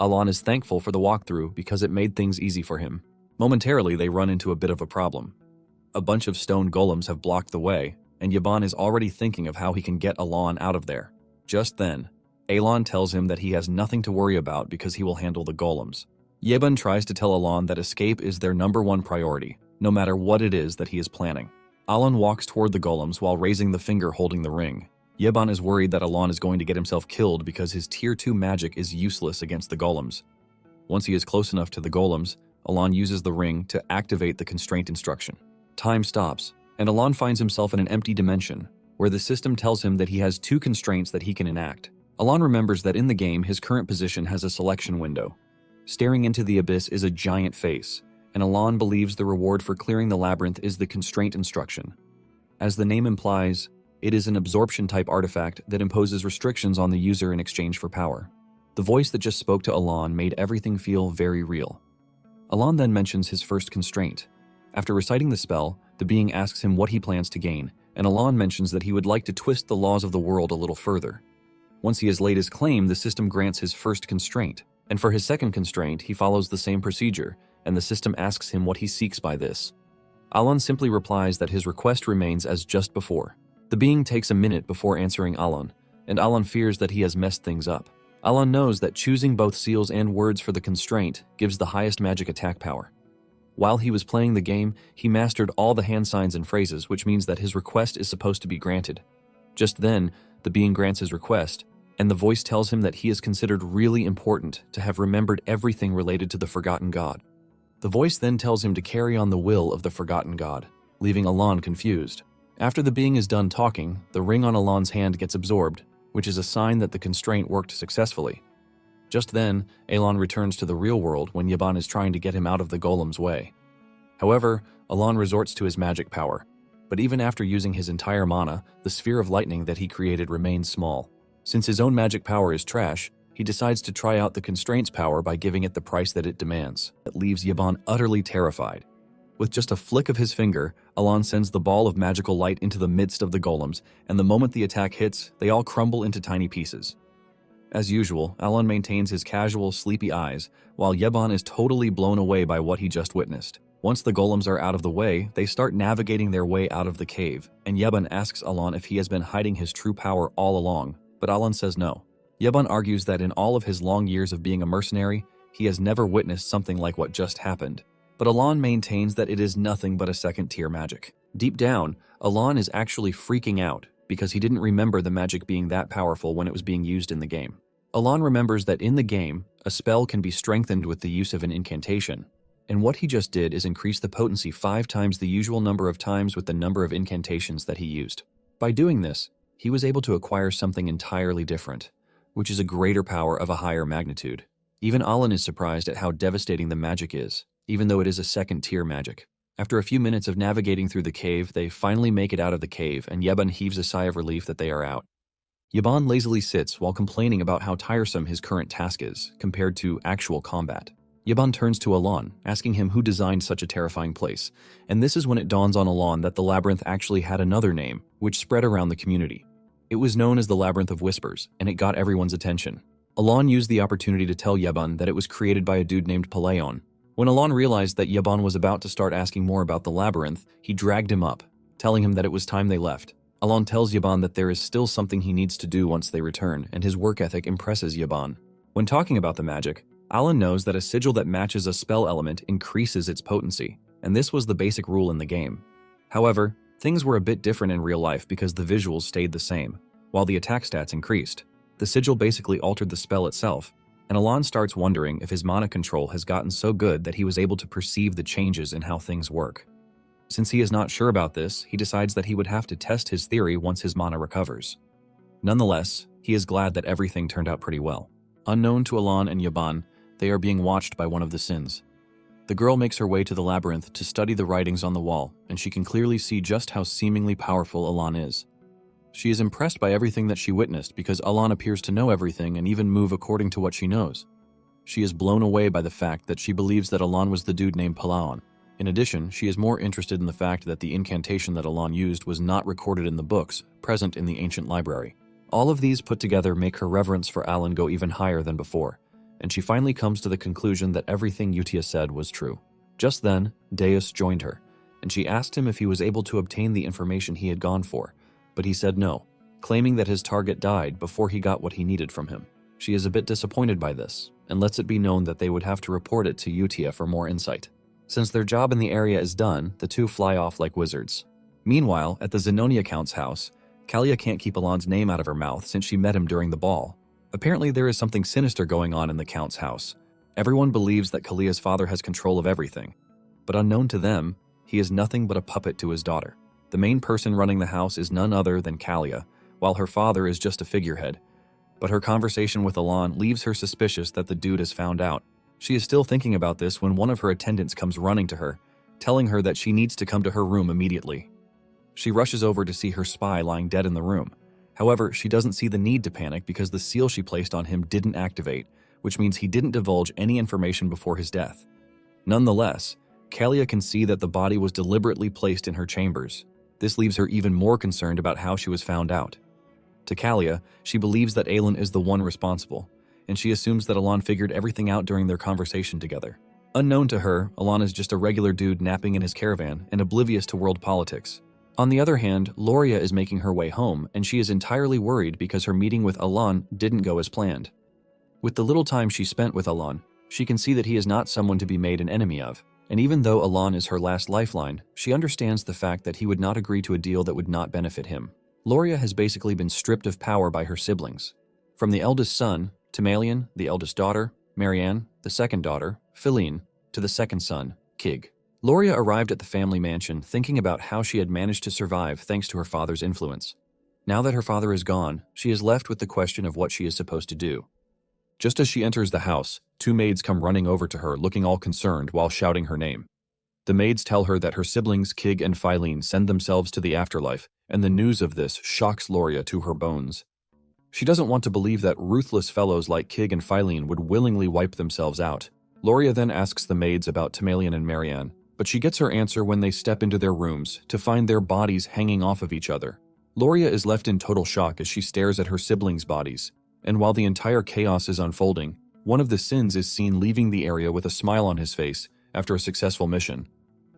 Alon is thankful for the walkthrough because it made things easy for him. Momentarily, they run into a bit of a problem. A bunch of stone golems have blocked the way, and Yaban is already thinking of how he can get Alon out of there. Just then, Alon tells him that he has nothing to worry about because he will handle the golems. Yaban tries to tell Alon that escape is their #1 priority, no matter what it is that he is planning. Alon walks toward the golems while raising the finger holding the ring. Yaban is worried that Alon is going to get himself killed because his Tier 2 magic is useless against the golems. Once he is close enough to the golems, Alon uses the ring to activate the constraint instruction. Time stops, and Alon finds himself in an empty dimension, where the system tells him that he has 2 constraints that he can enact. Alon remembers that in the game, his current position has a selection window. Staring into the abyss is a giant face, and Alon believes the reward for clearing the labyrinth is the constraint instruction. As the name implies, it is an absorption-type artifact that imposes restrictions on the user in exchange for power. The voice that just spoke to Alon made everything feel very real. Alon then mentions his first constraint. After reciting the spell, the being asks him what he plans to gain, and Alon mentions that he would like to twist the laws of the world a little further. Once he has laid his claim, the system grants his first constraint, and for his second constraint, he follows the same procedure, and the system asks him what he seeks by this. Alon simply replies that his request remains as just before. The being takes a minute before answering Alon, and Alon fears that he has messed things up. Alon knows that choosing both seals and words for the constraint gives the highest magic attack power. While he was playing the game, he mastered all the hand signs and phrases, which means that his request is supposed to be granted. Just then, the being grants his request, and the voice tells him that he is considered really important to have remembered everything related to the Forgotten God. The voice then tells him to carry on the will of the Forgotten God, leaving Alon confused. After the being is done talking, the ring on Alon's hand gets absorbed, which is a sign that the constraint worked successfully. Just then, Alon returns to the real world when Yaban is trying to get him out of the golem's way. However, Alon resorts to his magic power, but even after using his entire mana, the sphere of lightning that he created remains small. Since his own magic power is trash, he decides to try out the constraint's power by giving it the price that it demands. That leaves Yaban utterly terrified. With just a flick of his finger, Alon sends the ball of magical light into the midst of the golems, and the moment the attack hits, they all crumble into tiny pieces. As usual, Alon maintains his casual, sleepy eyes, while Yaban is totally blown away by what he just witnessed. Once the golems are out of the way, they start navigating their way out of the cave, and Yaban asks Alon if he has been hiding his true power all along, but Alon says no. Yaban argues that in all of his long years of being a mercenary, he has never witnessed something like what just happened. But Alon maintains that it is nothing but a second-tier magic. Deep down, Alon is actually freaking out because he didn't remember the magic being that powerful when it was being used in the game. Alon remembers that in the game, a spell can be strengthened with the use of an incantation, and what he just did is increase the potency 5 times the usual number of times with the number of incantations that he used. By doing this, he was able to acquire something entirely different, which is a greater power of a higher magnitude. Even Alon is surprised at how devastating the magic is, even though it is a second-tier magic. After a few minutes of navigating through the cave, they finally make it out of the cave, and Yaban heaves a sigh of relief that they are out. Yaban lazily sits while complaining about how tiresome his current task is, compared to actual combat. Yaban turns to Alon, asking him who designed such a terrifying place, and this is when it dawns on Alon that the labyrinth actually had another name, which spread around the community. It was known as the Labyrinth of Whispers, and it got everyone's attention. Alon used the opportunity to tell Yaban that it was created by a dude named Palayon. When Alon realized that Yaban was about to start asking more about the labyrinth, he dragged him up, telling him that it was time they left. Alon tells Yaban that there is still something he needs to do once they return, and his work ethic impresses Yaban. When talking about the magic, Alon knows that a sigil that matches a spell element increases its potency, and this was the basic rule in the game. However, things were a bit different in real life because the visuals stayed the same, while the attack stats increased. The sigil basically altered the spell itself, and Alon starts wondering if his mana control has gotten so good that he was able to perceive the changes in how things work. Since he is not sure about this, he decides that he would have to test his theory once his mana recovers. Nonetheless, he is glad that everything turned out pretty well. Unknown to Alon and Yaban, they are being watched by one of the Sins. The girl makes her way to the labyrinth to study the writings on the wall, and she can clearly see just how seemingly powerful Alan is. She is impressed by everything that she witnessed because Alan appears to know everything and even move according to what she knows. She is blown away by the fact that she believes that Alan was the dude named Palaon. In addition, she is more interested in the fact that the incantation that Alan used was not recorded in the books present in the ancient library. All of these put together make her reverence for Alan go even higher than before, and she finally comes to the conclusion that everything Utia said was true. Just then, Deus joined her, and she asked him if he was able to obtain the information he had gone for, but he said no, claiming that his target died before he got what he needed from him. She is a bit disappointed by this, and lets it be known that they would have to report it to Utia for more insight. Since their job in the area is done, the two fly off like wizards. Meanwhile, at the Zenonia Count's house, Kalia can't keep Alan's name out of her mouth since she met him during the ball. Apparently there is something sinister going on in the Count's house. Everyone believes that Kalia's father has control of everything, but unknown to them, he is nothing but a puppet to his daughter. The main person running the house is none other than Kalia, while her father is just a figurehead. But her conversation with Alan leaves her suspicious that the dude has found out. She is still thinking about this when one of her attendants comes running to her, telling her that she needs to come to her room immediately. She rushes over to see her spy lying dead in the room. However, she doesn't see the need to panic because the seal she placed on him didn't activate, which means he didn't divulge any information before his death. Nonetheless, Kalia can see that the body was deliberately placed in her chambers. This leaves her even more concerned about how she was found out. To Kalia, she believes that Alan is the one responsible, and she assumes that Alan figured everything out during their conversation together. Unknown to her, Alan is just a regular dude napping in his caravan and oblivious to world politics. On the other hand, Loria is making her way home, and she is entirely worried because her meeting with Alan didn't go as planned. With the little time she spent with Alan, she can see that he is not someone to be made an enemy of, and even though Alan is her last lifeline, she understands the fact that he would not agree to a deal that would not benefit him. Loria has basically been stripped of power by her siblings. From the eldest son, Timalian, the eldest daughter, Marianne, the second daughter, Philine, to the second son, Kig. Loria arrived at the family mansion thinking about how she had managed to survive thanks to her father's influence. Now that her father is gone, she is left with the question of what she is supposed to do. Just as she enters the house, two maids come running over to her looking all concerned while shouting her name. The maids tell her that her siblings Kig and Philine send themselves to the afterlife, and the news of this shocks Loria to her bones. She doesn't want to believe that ruthless fellows like Kig and Philine would willingly wipe themselves out. Loria then asks the maids about Timalian and Marianne, but she gets her answer when they step into their rooms to find their bodies hanging off of each other. Loria is left in total shock as she stares at her siblings' bodies, and while the entire chaos is unfolding, one of the Sins is seen leaving the area with a smile on his face after a successful mission.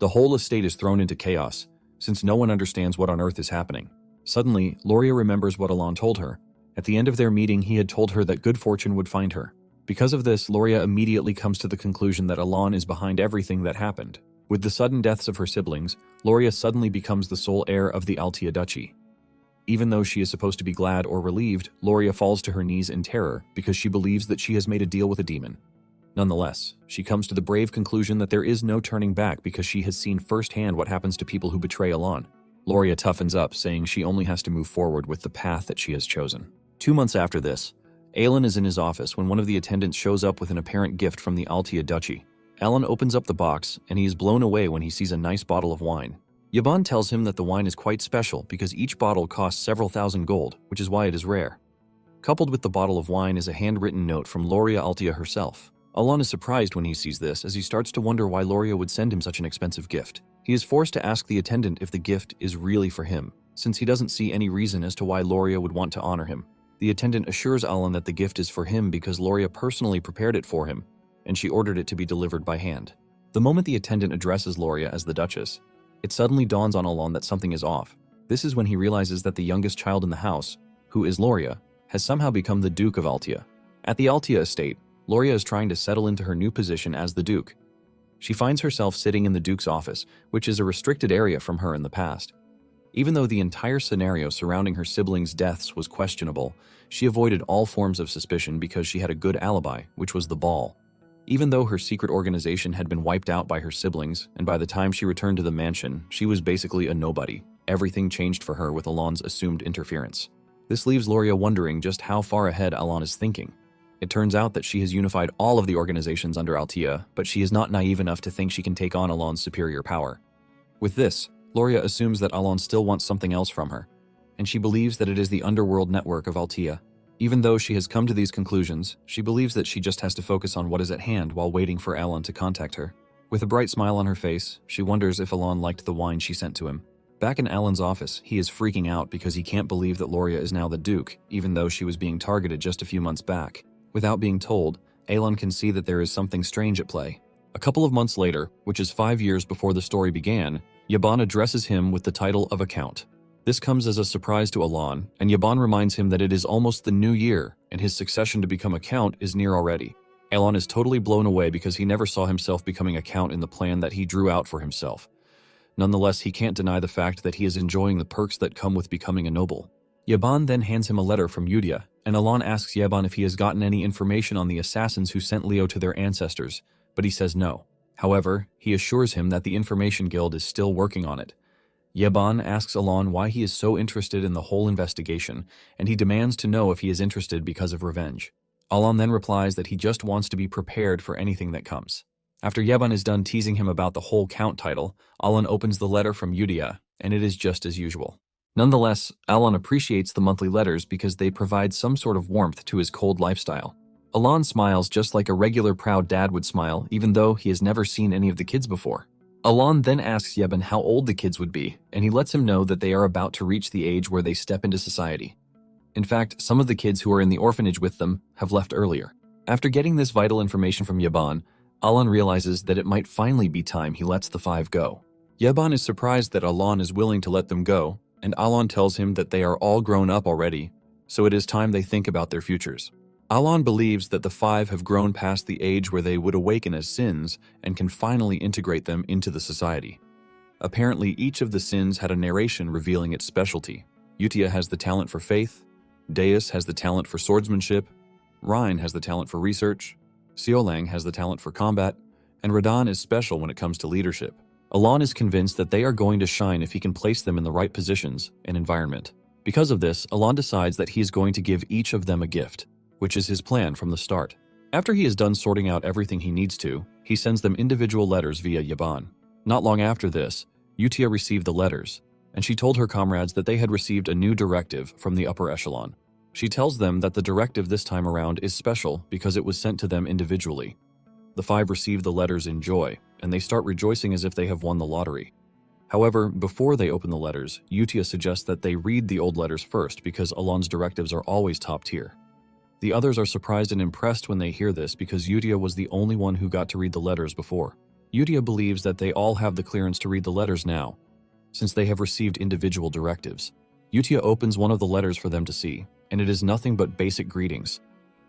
The whole estate is thrown into chaos, since no one understands what on earth is happening. Suddenly, Loria remembers what Alan told her. At the end of their meeting, he had told her that good fortune would find her. Because of this, Loria immediately comes to the conclusion that Alan is behind everything that happened. With the sudden deaths of her siblings, Loria suddenly becomes the sole heir of the Altia Duchy. Even though she is supposed to be glad or relieved, Loria falls to her knees in terror because she believes that she has made a deal with a demon. Nonetheless, she comes to the brave conclusion that there is no turning back because she has seen firsthand what happens to people who betray Alan. Loria toughens up, saying she only has to move forward with the path that she has chosen. 2 months after this, Alan is in his office when one of the attendants shows up with an apparent gift from the Altia Duchy. Alan opens up the box, and he is blown away when he sees a nice bottle of wine. Yaban tells him that the wine is quite special because each bottle costs several thousand gold, which is why it is rare. Coupled with the bottle of wine is a handwritten note from Loria Altia herself. Alan is surprised when he sees this as he starts to wonder why Loria would send him such an expensive gift. He is forced to ask the attendant if the gift is really for him, since he doesn't see any reason as to why Loria would want to honor him. The attendant assures Alan that the gift is for him because Loria personally prepared it for him, and she ordered it to be delivered by hand. The moment the attendant addresses Loria as the Duchess, it suddenly dawns on Alan that something is off. This is when he realizes that the youngest child in the house, who is Loria, has somehow become the Duke of Altia. At the Altia estate, Loria is trying to settle into her new position as the Duke. She finds herself sitting in the Duke's office, which is a restricted area from her in the past. Even though the entire scenario surrounding her siblings' deaths was questionable, she avoided all forms of suspicion because she had a good alibi, which was the ball. Even though her secret organization had been wiped out by her siblings, and by the time she returned to the mansion, she was basically a nobody. Everything changed for her with Alan's assumed interference. This leaves Loria wondering just how far ahead Alan is thinking. It turns out that she has unified all of the organizations under Altea, but she is not naive enough to think she can take on Alon's superior power. With this, Loria assumes that Alon still wants something else from her, and she believes that it is the underworld network of Altea. Even though she has come to these conclusions, she believes that she just has to focus on what is at hand while waiting for Alon to contact her. With a bright smile on her face, she wonders if Alon liked the wine she sent to him. Back in Alon's office, he is freaking out because he can't believe that Loria is now the Duke, even though she was being targeted just a few months back. Without being told, Alon can see that there is something strange at play. A couple of months later, which is 5 years before the story began, Yaban addresses him with the title of a count. This comes as a surprise to Alon, and Yaban reminds him that it is almost the new year, and his succession to become a count is near already. Alon is totally blown away because he never saw himself becoming a count in the plan that he drew out for himself. Nonetheless, he can't deny the fact that he is enjoying the perks that come with becoming a noble. Yaban then hands him a letter from Yudia, and Alon asks Yaban if he has gotten any information on the assassins who sent Leo to their ancestors, but he says no. However, he assures him that the Information Guild is still working on it. Yaban asks Alon why he is so interested in the whole investigation, and he demands to know if he is interested because of revenge. Alon then replies that he just wants to be prepared for anything that comes. After Yaban is done teasing him about the whole count title, Alon opens the letter from Yudia, and it is just as usual. Nonetheless, Alon appreciates the monthly letters because they provide some sort of warmth to his cold lifestyle. Alon smiles just like a regular proud dad would smile, even though he has never seen any of the kids before. Alon then asks Yaban how old the kids would be, and he lets him know that they are about to reach the age where they step into society. In fact, some of the kids who are in the orphanage with them have left earlier. After getting this vital information from Yaban, Alon realizes that it might finally be time he lets the 5 go. Yaban is surprised that Alon is willing to let them go, and Alon tells him that they are all grown up already, so it is time they think about their futures. Alon believes that the 5 have grown past the age where they would awaken as sins and can finally integrate them into the society. Apparently, each of the sins had a narration revealing its specialty. Utia has the talent for faith, Deus has the talent for swordsmanship, Rhine has the talent for research, Siolang has the talent for combat, and Radan is special when it comes to leadership. Alon is convinced that they are going to shine if he can place them in the right positions and environment. Because of this, Alon decides that he is going to give each of them a gift, which is his plan from the start. After he is done sorting out everything he needs to, he sends them individual letters via Yaban. Not long after this, Utia received the letters, and she told her comrades that they had received a new directive from the upper echelon. She tells them that the directive this time around is special because it was sent to them individually. The 5 receive the letters in joy, and they start rejoicing as if they have won the lottery. However, before they open the letters, Utia suggests that they read the old letters first because Alon's directives are always top tier. The others are surprised and impressed when they hear this because Utia was the only one who got to read the letters before. Utia believes that they all have the clearance to read the letters now, since they have received individual directives. Utia opens one of the letters for them to see, and it is nothing but basic greetings.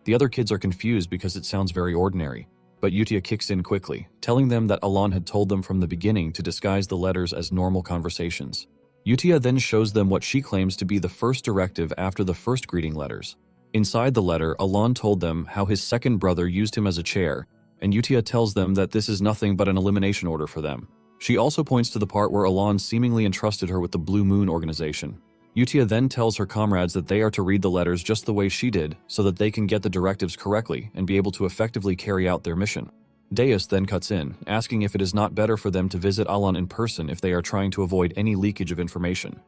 The other kids are confused because it sounds very ordinary, but Utia kicks in quickly, telling them that Alon had told them from the beginning to disguise the letters as normal conversations. Utia then shows them what she claims to be the first directive after the first greeting letters. Inside the letter, Alon told them how his second brother used him as a chair, and Utia tells them that this is nothing but an elimination order for them. She also points to the part where Alon seemingly entrusted her with the Blue Moon organization. Utia then tells her comrades that they are to read the letters just the way she did so that they can get the directives correctly and be able to effectively carry out their mission. Deus then cuts in, asking if it is not better for them to visit Alon in person if they are trying to avoid any leakage of information.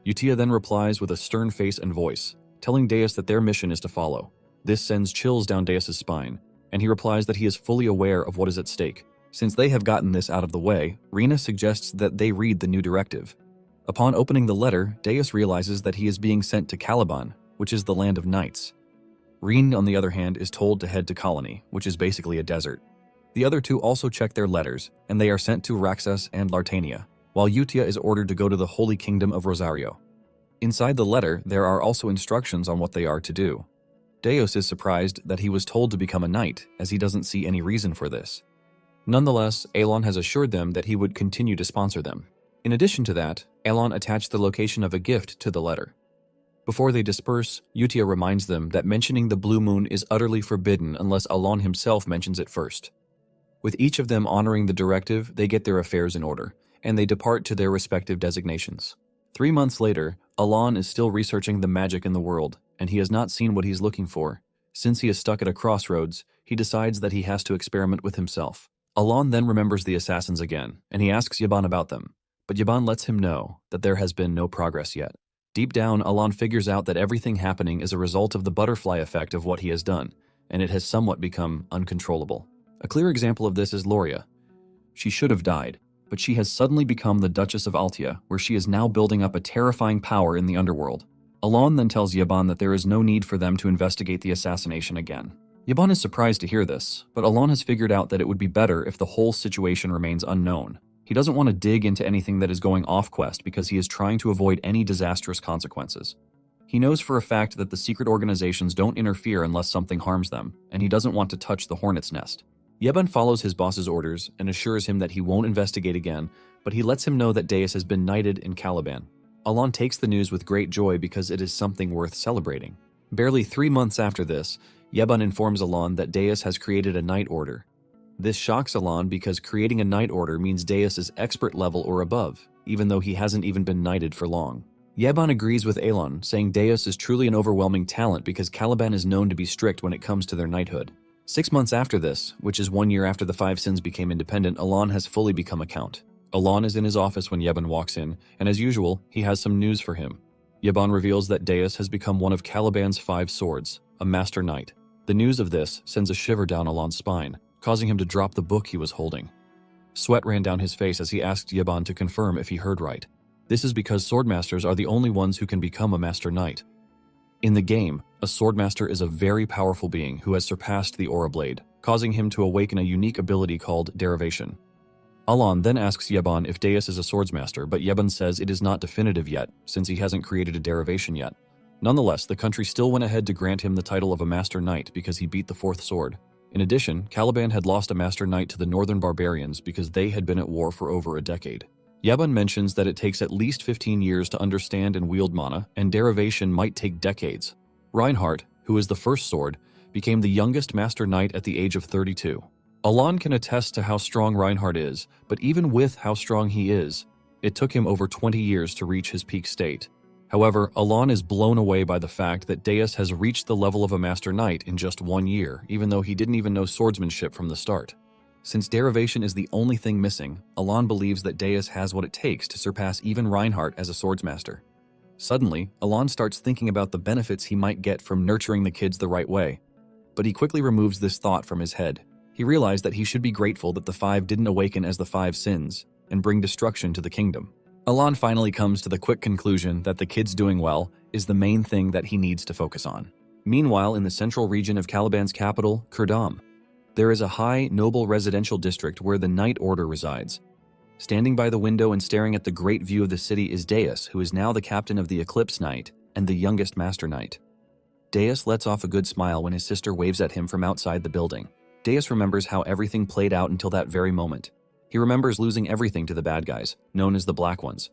Utia then replies with a stern face and voice, telling Deus that their mission is to follow. This sends chills down Deus's spine, and he replies that he is fully aware of what is at stake. Since they have gotten this out of the way, Rena suggests that they read the new directive. Upon opening the letter, Deus realizes that he is being sent to Caliban, which is the land of knights. Reen, on the other hand, is told to head to Colony, which is basically a desert. The other 2 also check their letters, and they are sent to Raxas and Lartania, while Utia is ordered to go to the Holy Kingdom of Rosario. Inside the letter, there are also instructions on what they are to do. Deus is surprised that he was told to become a knight, as he doesn't see any reason for this. Nonetheless, Alon has assured them that he would continue to sponsor them. In addition to that, Alon attached the location of a gift to the letter. Before they disperse, Utia reminds them that mentioning the Blue Moon is utterly forbidden unless Alon himself mentions it first. With each of them honoring the directive, they get their affairs in order, and they depart to their respective designations. 3 months later, Alon is still researching the magic in the world, and he has not seen what he's looking for, Since he is stuck at a crossroads, he decides that he has to experiment with himself. Alon then remembers the assassins again, and he asks Yaban about them, but Yaban lets him know that there has been no progress yet. Deep down, Alon figures out that everything happening is a result of the butterfly effect of what he has done, and it has somewhat become uncontrollable. A clear example of this is Loria. She should have died, but she has suddenly become the Duchess of Altia, where she is now building up a terrifying power in the underworld. Alon then tells Yaban that there is no need for them to investigate the assassination again. Yaban is surprised to hear this, but Alon has figured out that it would be better if the whole situation remains unknown. He doesn't want to dig into anything that is going off-quest because he is trying to avoid any disastrous consequences. He knows for a fact that the secret organizations don't interfere unless something harms them, and he doesn't want to touch the hornet's nest. Yaban follows his boss's orders and assures him that he won't investigate again, but he lets him know that Deus has been knighted in Caliban. Alon takes the news with great joy because it is something worth celebrating. Barely 3 months after this, Yaban informs Alon that Deus has created a knight order. This shocks Alon because creating a knight order means Deus is expert level or above, even though he hasn't even been knighted for long. Yaban agrees with Alon, saying Deus is truly an overwhelming talent because Caliban is known to be strict when it comes to their knighthood. 6 months after this, which is 1 year after the Five Sins became independent, Alon has fully become a count. Alon is in his office when Yaban walks in, and as usual, he has some news for him. Yaban reveals that Deus has become one of Caliban's 5 swords, a master knight. The news of this sends a shiver down Alon's spine, causing him to drop the book he was holding. Sweat ran down his face as he asked Yaban to confirm if he heard right. This is because swordmasters are the only ones who can become a master knight. In the game, a swordmaster is a very powerful being who has surpassed the Aura Blade, causing him to awaken a unique ability called derivation. Alon then asks Yaban if Deus is a swordsmaster, but Yaban says it is not definitive yet, since he hasn't created a derivation yet. Nonetheless, the country still went ahead to grant him the title of a Master Knight because he beat the 4th sword. In addition, Caliban had lost a Master Knight to the Northern Barbarians because they had been at war for over a decade. Yaban mentions that it takes at least 15 years to understand and wield mana, and derivation might take decades. Reinhardt, who is the 1st sword, became the youngest Master Knight at the age of 32. Alon can attest to how strong Reinhardt is, but even with how strong he is, it took him over 20 years to reach his peak state. However, Alon is blown away by the fact that Deus has reached the level of a Master Knight in just 1 year, even though he didn't even know swordsmanship from the start. Since derivation is the only thing missing, Alon believes that Deus has what it takes to surpass even Reinhardt as a swordsmaster. Suddenly, Alon starts thinking about the benefits he might get from nurturing the kids the right way. But he quickly removes this thought from his head. He realized that he should be grateful that the 5 didn't awaken as the 5 sins and bring destruction to the kingdom. Alon finally comes to the quick conclusion that the kids doing well is the main thing that he needs to focus on. Meanwhile, in the central region of Caliban's capital, Kurdam, there is a high, noble residential district where the Knight Order resides. Standing by the window and staring at the great view of the city is Deus, who is now the captain of the Eclipse Knight and the youngest Master Knight. Deus lets off a good smile when his sister waves at him from outside the building. Deus remembers how everything played out until that very moment. He remembers losing everything to the bad guys, known as the Black Ones.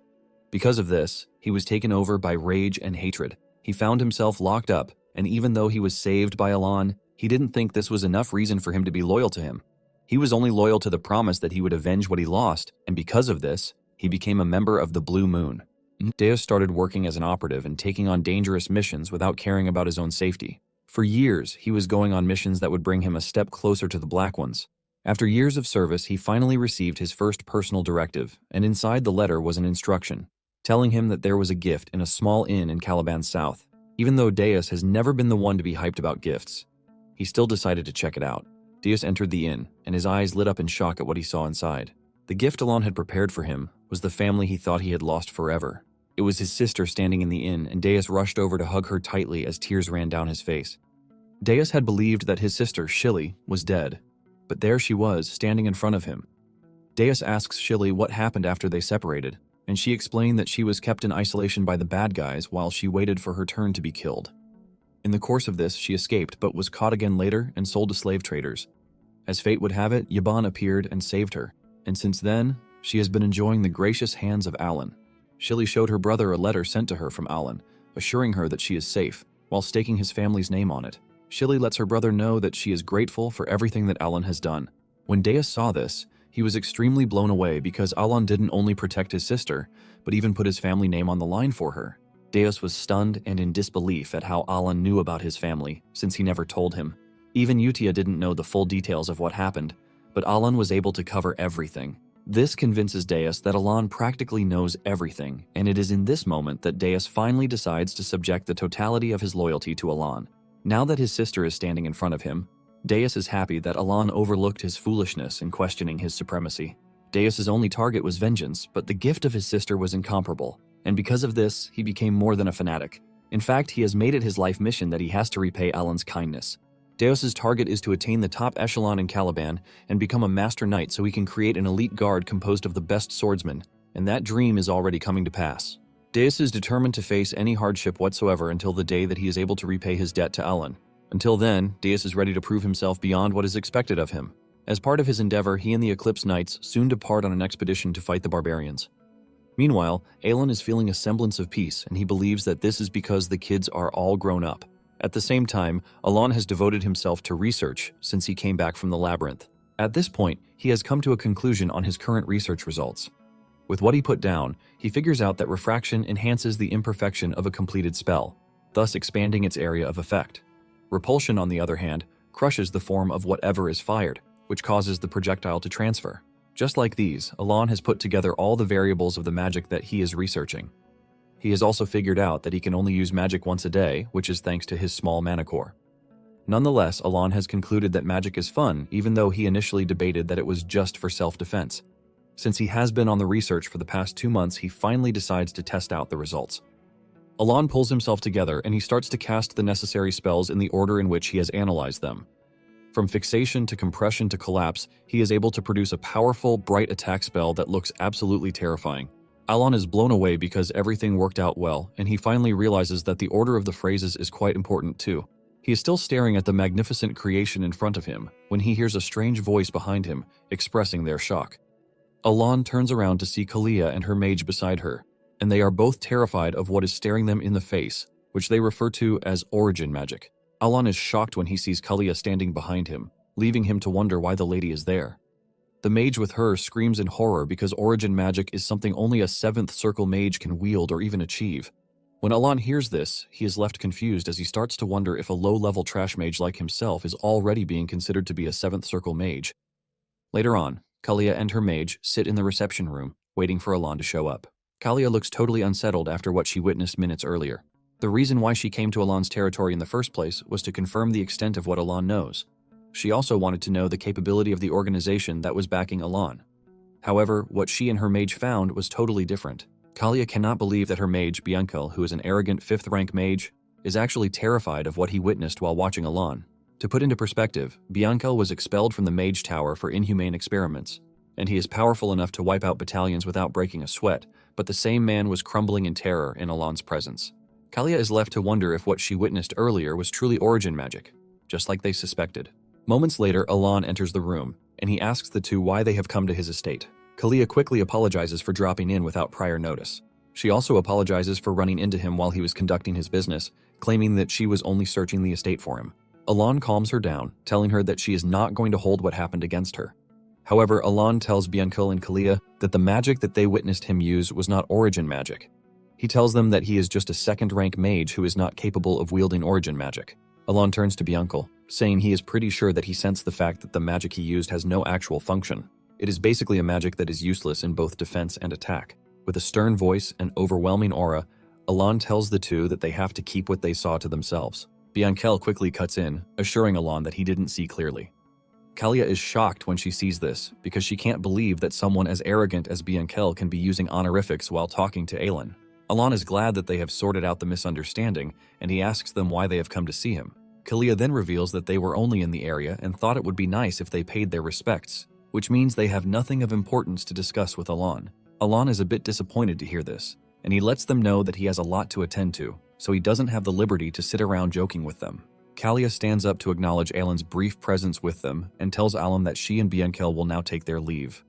Because of this, he was taken over by rage and hatred. He found himself locked up, and even though he was saved by Alon, he didn't think this was enough reason for him to be loyal to him. He was only loyal to the promise that he would avenge what he lost, and because of this, he became a member of the Blue Moon. Deus started working as an operative and taking on dangerous missions without caring about his own safety. For years, he was going on missions that would bring him a step closer to the Black Ones. After years of service, he finally received his first personal directive, and inside the letter was an instruction, telling him that there was a gift in a small inn in Caliban's south. Even though Deus has never been the one to be hyped about gifts, he still decided to check it out. Deus entered the inn, and his eyes lit up in shock at what he saw inside. The gift Alon had prepared for him was the family he thought he had lost forever. It was his sister standing in the inn, and Deus rushed over to hug her tightly as tears ran down his face. Deus had believed that his sister, Shilly, was dead, but there she was, standing in front of him. Deus asks Shilly what happened after they separated, and she explained that she was kept in isolation by the bad guys while she waited for her turn to be killed. In the course of this, she escaped but was caught again later and sold to slave traders. As fate would have it, Yaban appeared and saved her, and since then, she has been enjoying the gracious hands of Alan. Shilly showed her brother a letter sent to her from Alan, assuring her that she is safe, while staking his family's name on it. Shilly lets her brother know that she is grateful for everything that Alan has done. When Deus saw this, he was extremely blown away because Alan didn't only protect his sister, but even put his family name on the line for her. Deus was stunned and in disbelief at how Alan knew about his family, since he never told him. Even Utia didn't know the full details of what happened, but Alan was able to cover everything. This convinces Deus that Alan practically knows everything, and it is in this moment that Deus finally decides to subject the totality of his loyalty to Alan. Now that his sister is standing in front of him, Deus is happy that Alan overlooked his foolishness in questioning his supremacy. Deus's only target was vengeance, but the gift of his sister was incomparable, and because of this, he became more than a fanatic. In fact, he has made it his life mission that he has to repay Alan's kindness. Deus's target is to attain the top echelon in Caliban and become a master knight so he can create an elite guard composed of the best swordsmen, and that dream is already coming to pass. Deus is determined to face any hardship whatsoever until the day that he is able to repay his debt to Alan. Until then, Deus is ready to prove himself beyond what is expected of him. As part of his endeavor, he and the Eclipse Knights soon depart on an expedition to fight the barbarians. Meanwhile, Alan is feeling a semblance of peace, and he believes that this is because the kids are all grown up. At the same time, Alan has devoted himself to research since he came back from the labyrinth. At this point, he has come to a conclusion on his current research results. With what he put down, he figures out that refraction enhances the imperfection of a completed spell, thus expanding its area of effect. Repulsion, on the other hand, crushes the form of whatever is fired, which causes the projectile to transfer. Just like these, Alan has put together all the variables of the magic that he is researching. He has also figured out that he can only use magic once a day, which is thanks to his small mana core. Nonetheless, Alan has concluded that magic is fun, even though he initially debated that it was just for self-defense. Since he has been on the research for the past 2 months, he finally decides to test out the results. Alan pulls himself together and he starts to cast the necessary spells in the order in which he has analyzed them. From fixation to compression to collapse, he is able to produce a powerful, bright attack spell that looks absolutely terrifying. Alan is blown away because everything worked out well, and he finally realizes that the order of the phrases is quite important too. He is still staring at the magnificent creation in front of him when he hears a strange voice behind him, expressing their shock. Alan turns around to see Kalia and her mage beside her, and they are both terrified of what is staring them in the face, which they refer to as origin magic. Alan is shocked when he sees Kalia standing behind him, leaving him to wonder why the lady is there. The mage with her screams in horror because origin magic is something only a 7th circle mage can wield or even achieve. When Alan hears this, he is left confused as he starts to wonder if a low-level trash mage like himself is already being considered to be a 7th circle mage. Later on, Kalia and her mage sit in the reception room, waiting for Alan to show up. Kalia looks totally unsettled after what she witnessed minutes earlier. The reason why she came to Alan's territory in the first place was to confirm the extent of what Alan knows. She also wanted to know the capability of the organization that was backing Alan. However, what she and her mage found was totally different. Kalia cannot believe that her mage, Bianca, who is an arrogant 5th-rank mage, is actually terrified of what he witnessed while watching Alan. To put into perspective, Bianca was expelled from the mage tower for inhumane experiments, and he is powerful enough to wipe out battalions without breaking a sweat, but the same man was crumbling in terror in Alan's presence. Kalia is left to wonder if what she witnessed earlier was truly origin magic, just like they suspected. Moments later, Alan enters the room, and he asks the two why they have come to his estate. Kalia quickly apologizes for dropping in without prior notice. She also apologizes for running into him while he was conducting his business, claiming that she was only searching the estate for him. Alan calms her down, telling her that she is not going to hold what happened against her. However, Alan tells Bianca and Kalia that the magic that they witnessed him use was not origin magic. He tells them that he is just a 2nd-rank mage who is not capable of wielding origin magic. Alan turns to Bianca, saying he is pretty sure that he sensed the fact that the magic he used has no actual function. It is basically a magic that is useless in both defense and attack. With a stern voice and overwhelming aura, Alan tells the two that they have to keep what they saw to themselves. Bianca quickly cuts in, assuring Alan that he didn't see clearly. Kalia is shocked when she sees this, because she can't believe that someone as arrogant as Bianca can be using honorifics while talking to Alan. Alan is glad that they have sorted out the misunderstanding, and he asks them why they have come to see him. Kalia then reveals that they were only in the area and thought it would be nice if they paid their respects, which means they have nothing of importance to discuss with Alan. Alan is a bit disappointed to hear this, and he lets them know that he has a lot to attend to, so he doesn't have the liberty to sit around joking with them. Kalia stands up to acknowledge Alan's brief presence with them and tells Alan that she and Bianca will now take their leave.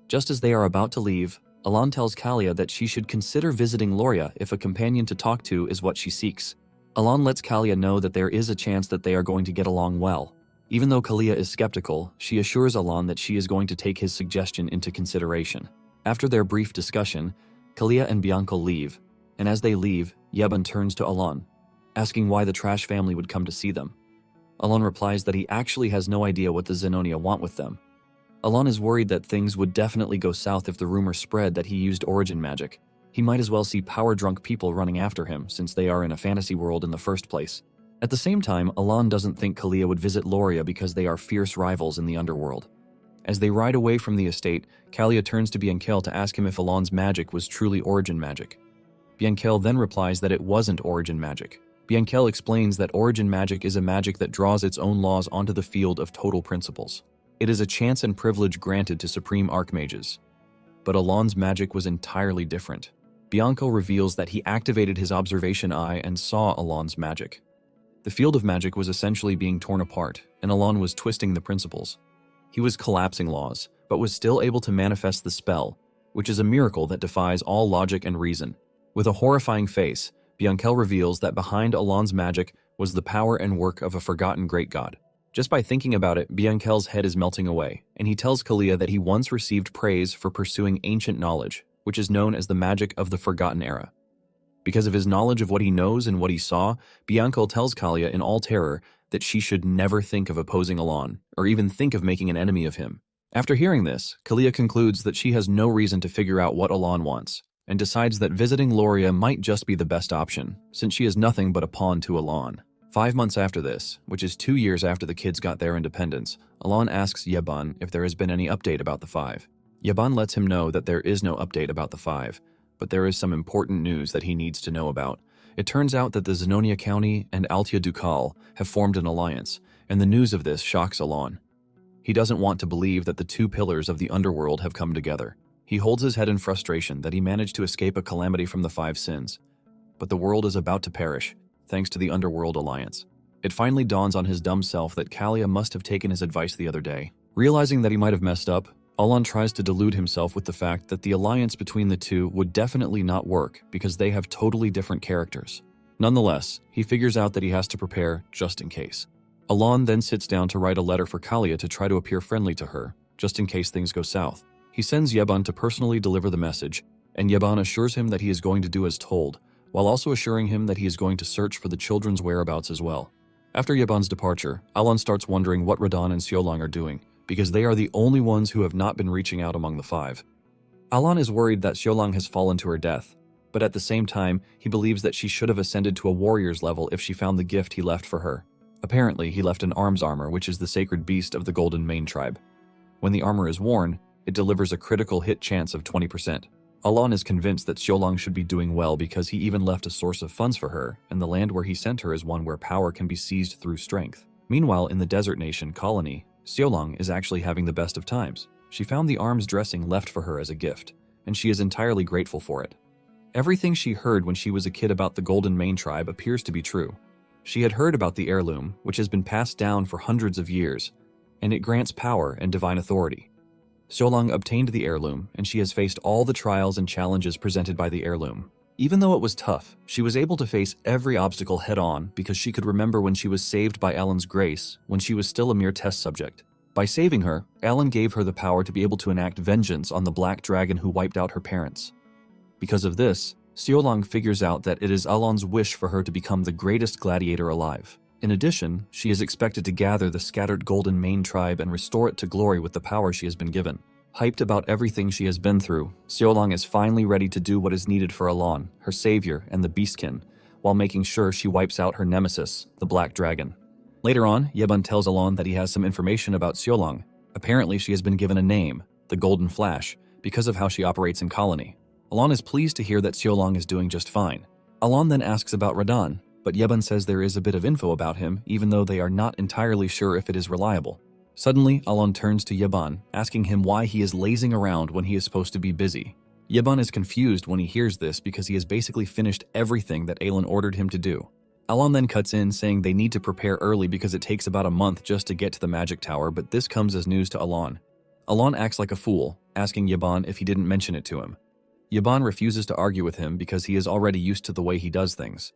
Just as they are about to leave, Alan tells Kalia that she should consider visiting Loria if a companion to talk to is what she seeks. Alan lets Kalia know that there is a chance that they are going to get along well. Even though Kalia is skeptical, she assures Alan that she is going to take his suggestion into consideration. After their brief discussion, Kalia and Bianca leave, and as they leave, Yeban turns to Alon, asking why the trash family would come to see them. Alon replies that he actually has no idea what the Zenonia want with them. Alon is worried that things would definitely go south if the rumor spread that he used origin magic. He might as well see power-drunk people running after him since they are in a fantasy world in the first place. At the same time, Alon doesn't think Kalia would visit Loria because they are fierce rivals in the underworld. As they ride away from the estate, Kalia turns to Biankel to ask him if Alon's magic was truly origin magic. Biankel then replies that it wasn't origin magic. Biankel explains that origin magic is a magic that draws its own laws onto the field of total principles. It is a chance and privilege granted to supreme archmages. But Alon's magic was entirely different. Bianco reveals that he activated his observation eye and saw Alon's magic. The field of magic was essentially being torn apart, and Alon was twisting the principles. He was collapsing laws, but was still able to manifest the spell, which is a miracle that defies all logic and reason. With a horrifying face, Biankel reveals that behind Alon's magic was the power and work of a forgotten great god. Just by thinking about it, Biankel's head is melting away, and he tells Kalia that he once received praise for pursuing ancient knowledge, which is known as the magic of the Forgotten Era. Because of his knowledge of what he knows and what he saw, Biankel tells Kalia in all terror that she should never think of opposing Alon, or even think of making an enemy of him. After hearing this, Kalia concludes that she has no reason to figure out what Alon wants, and decides that visiting Loria might just be the best option, since she is nothing but a pawn to Alon. 5 months after this, which is 2 years after the kids got their independence, Alon asks Yeban if there has been any update about the Five. Yeban lets him know that there is no update about the Five, but there is some important news that he needs to know about. It turns out that the Zenonia County and Altia Ducal have formed an alliance, and the news of this shocks Alon. He doesn't want to believe that the two pillars of the underworld have come together. He holds his head in frustration that he managed to escape a calamity from the Five Sins. But the world is about to perish, thanks to the Underworld Alliance. It finally dawns on his dumb self that Kalia must have taken his advice the other day. Realizing that he might have messed up, Alon tries to delude himself with the fact that the alliance between the two would definitely not work because they have totally different characters. Nonetheless, he figures out that he has to prepare just in case. Alon then sits down to write a letter for Kalia to try to appear friendly to her, just in case things go south. He sends Yeban to personally deliver the message, and Yeban assures him that he is going to do as told, while also assuring him that he is going to search for the children's whereabouts as well. After Yeban's departure, Alon starts wondering what Radon and Xiaolong are doing, because they are the only ones who have not been reaching out among the Five. Alon is worried that Xiaolong has fallen to her death, but at the same time, he believes that she should have ascended to a warrior's level if she found the gift he left for her. Apparently, he left an arms armor, which is the sacred beast of the Golden Mane tribe. When the armor is worn, it delivers a critical hit chance of 20%. Alon is convinced that Xiaolong should be doing well because he even left a source of funds for her, and the land where he sent her is one where power can be seized through strength. Meanwhile, in the desert nation colony, Xiaolong is actually having the best of times. She found the arms dressing left for her as a gift, and she is entirely grateful for it. Everything she heard when she was a kid about the Golden Mane tribe appears to be true. She had heard about the heirloom, which has been passed down for hundreds of years, and it grants power and divine authority. Xiaolong obtained the heirloom, and she has faced all the trials and challenges presented by the heirloom. Even though it was tough, she was able to face every obstacle head-on because she could remember when she was saved by Alan's grace when she was still a mere test subject. By saving her, Alan gave her the power to be able to enact vengeance on the black dragon who wiped out her parents. Because of this, Xiaolong figures out that it is Alan's wish for her to become the greatest gladiator alive. In addition, she is expected to gather the scattered Golden Mane tribe and restore it to glory with the power she has been given. Hyped about everything she has been through, Xiaolong is finally ready to do what is needed for Alan, her savior, and the Beastkin, while making sure she wipes out her nemesis, the Black Dragon. Later on, Yeban tells Alan that he has some information about Xiaolong. Apparently, she has been given a name, the Golden Flash, because of how she operates in colony. Alan is pleased to hear that Xiaolong is doing just fine. Alan then asks about Radon, but Yeban says there is a bit of info about him, even though they are not entirely sure if it is reliable. Suddenly, Alan turns to Yeban, asking him why he is lazing around when he is supposed to be busy. Yeban is confused when he hears this because he has basically finished everything that Alan ordered him to do. Alan then cuts in, saying they need to prepare early because it takes about a month just to get to the magic tower, but this comes as news to Alan. Alan acts like a fool, asking Yeban if he didn't mention it to him. Yeban refuses to argue with him because he is already used to the way he does things.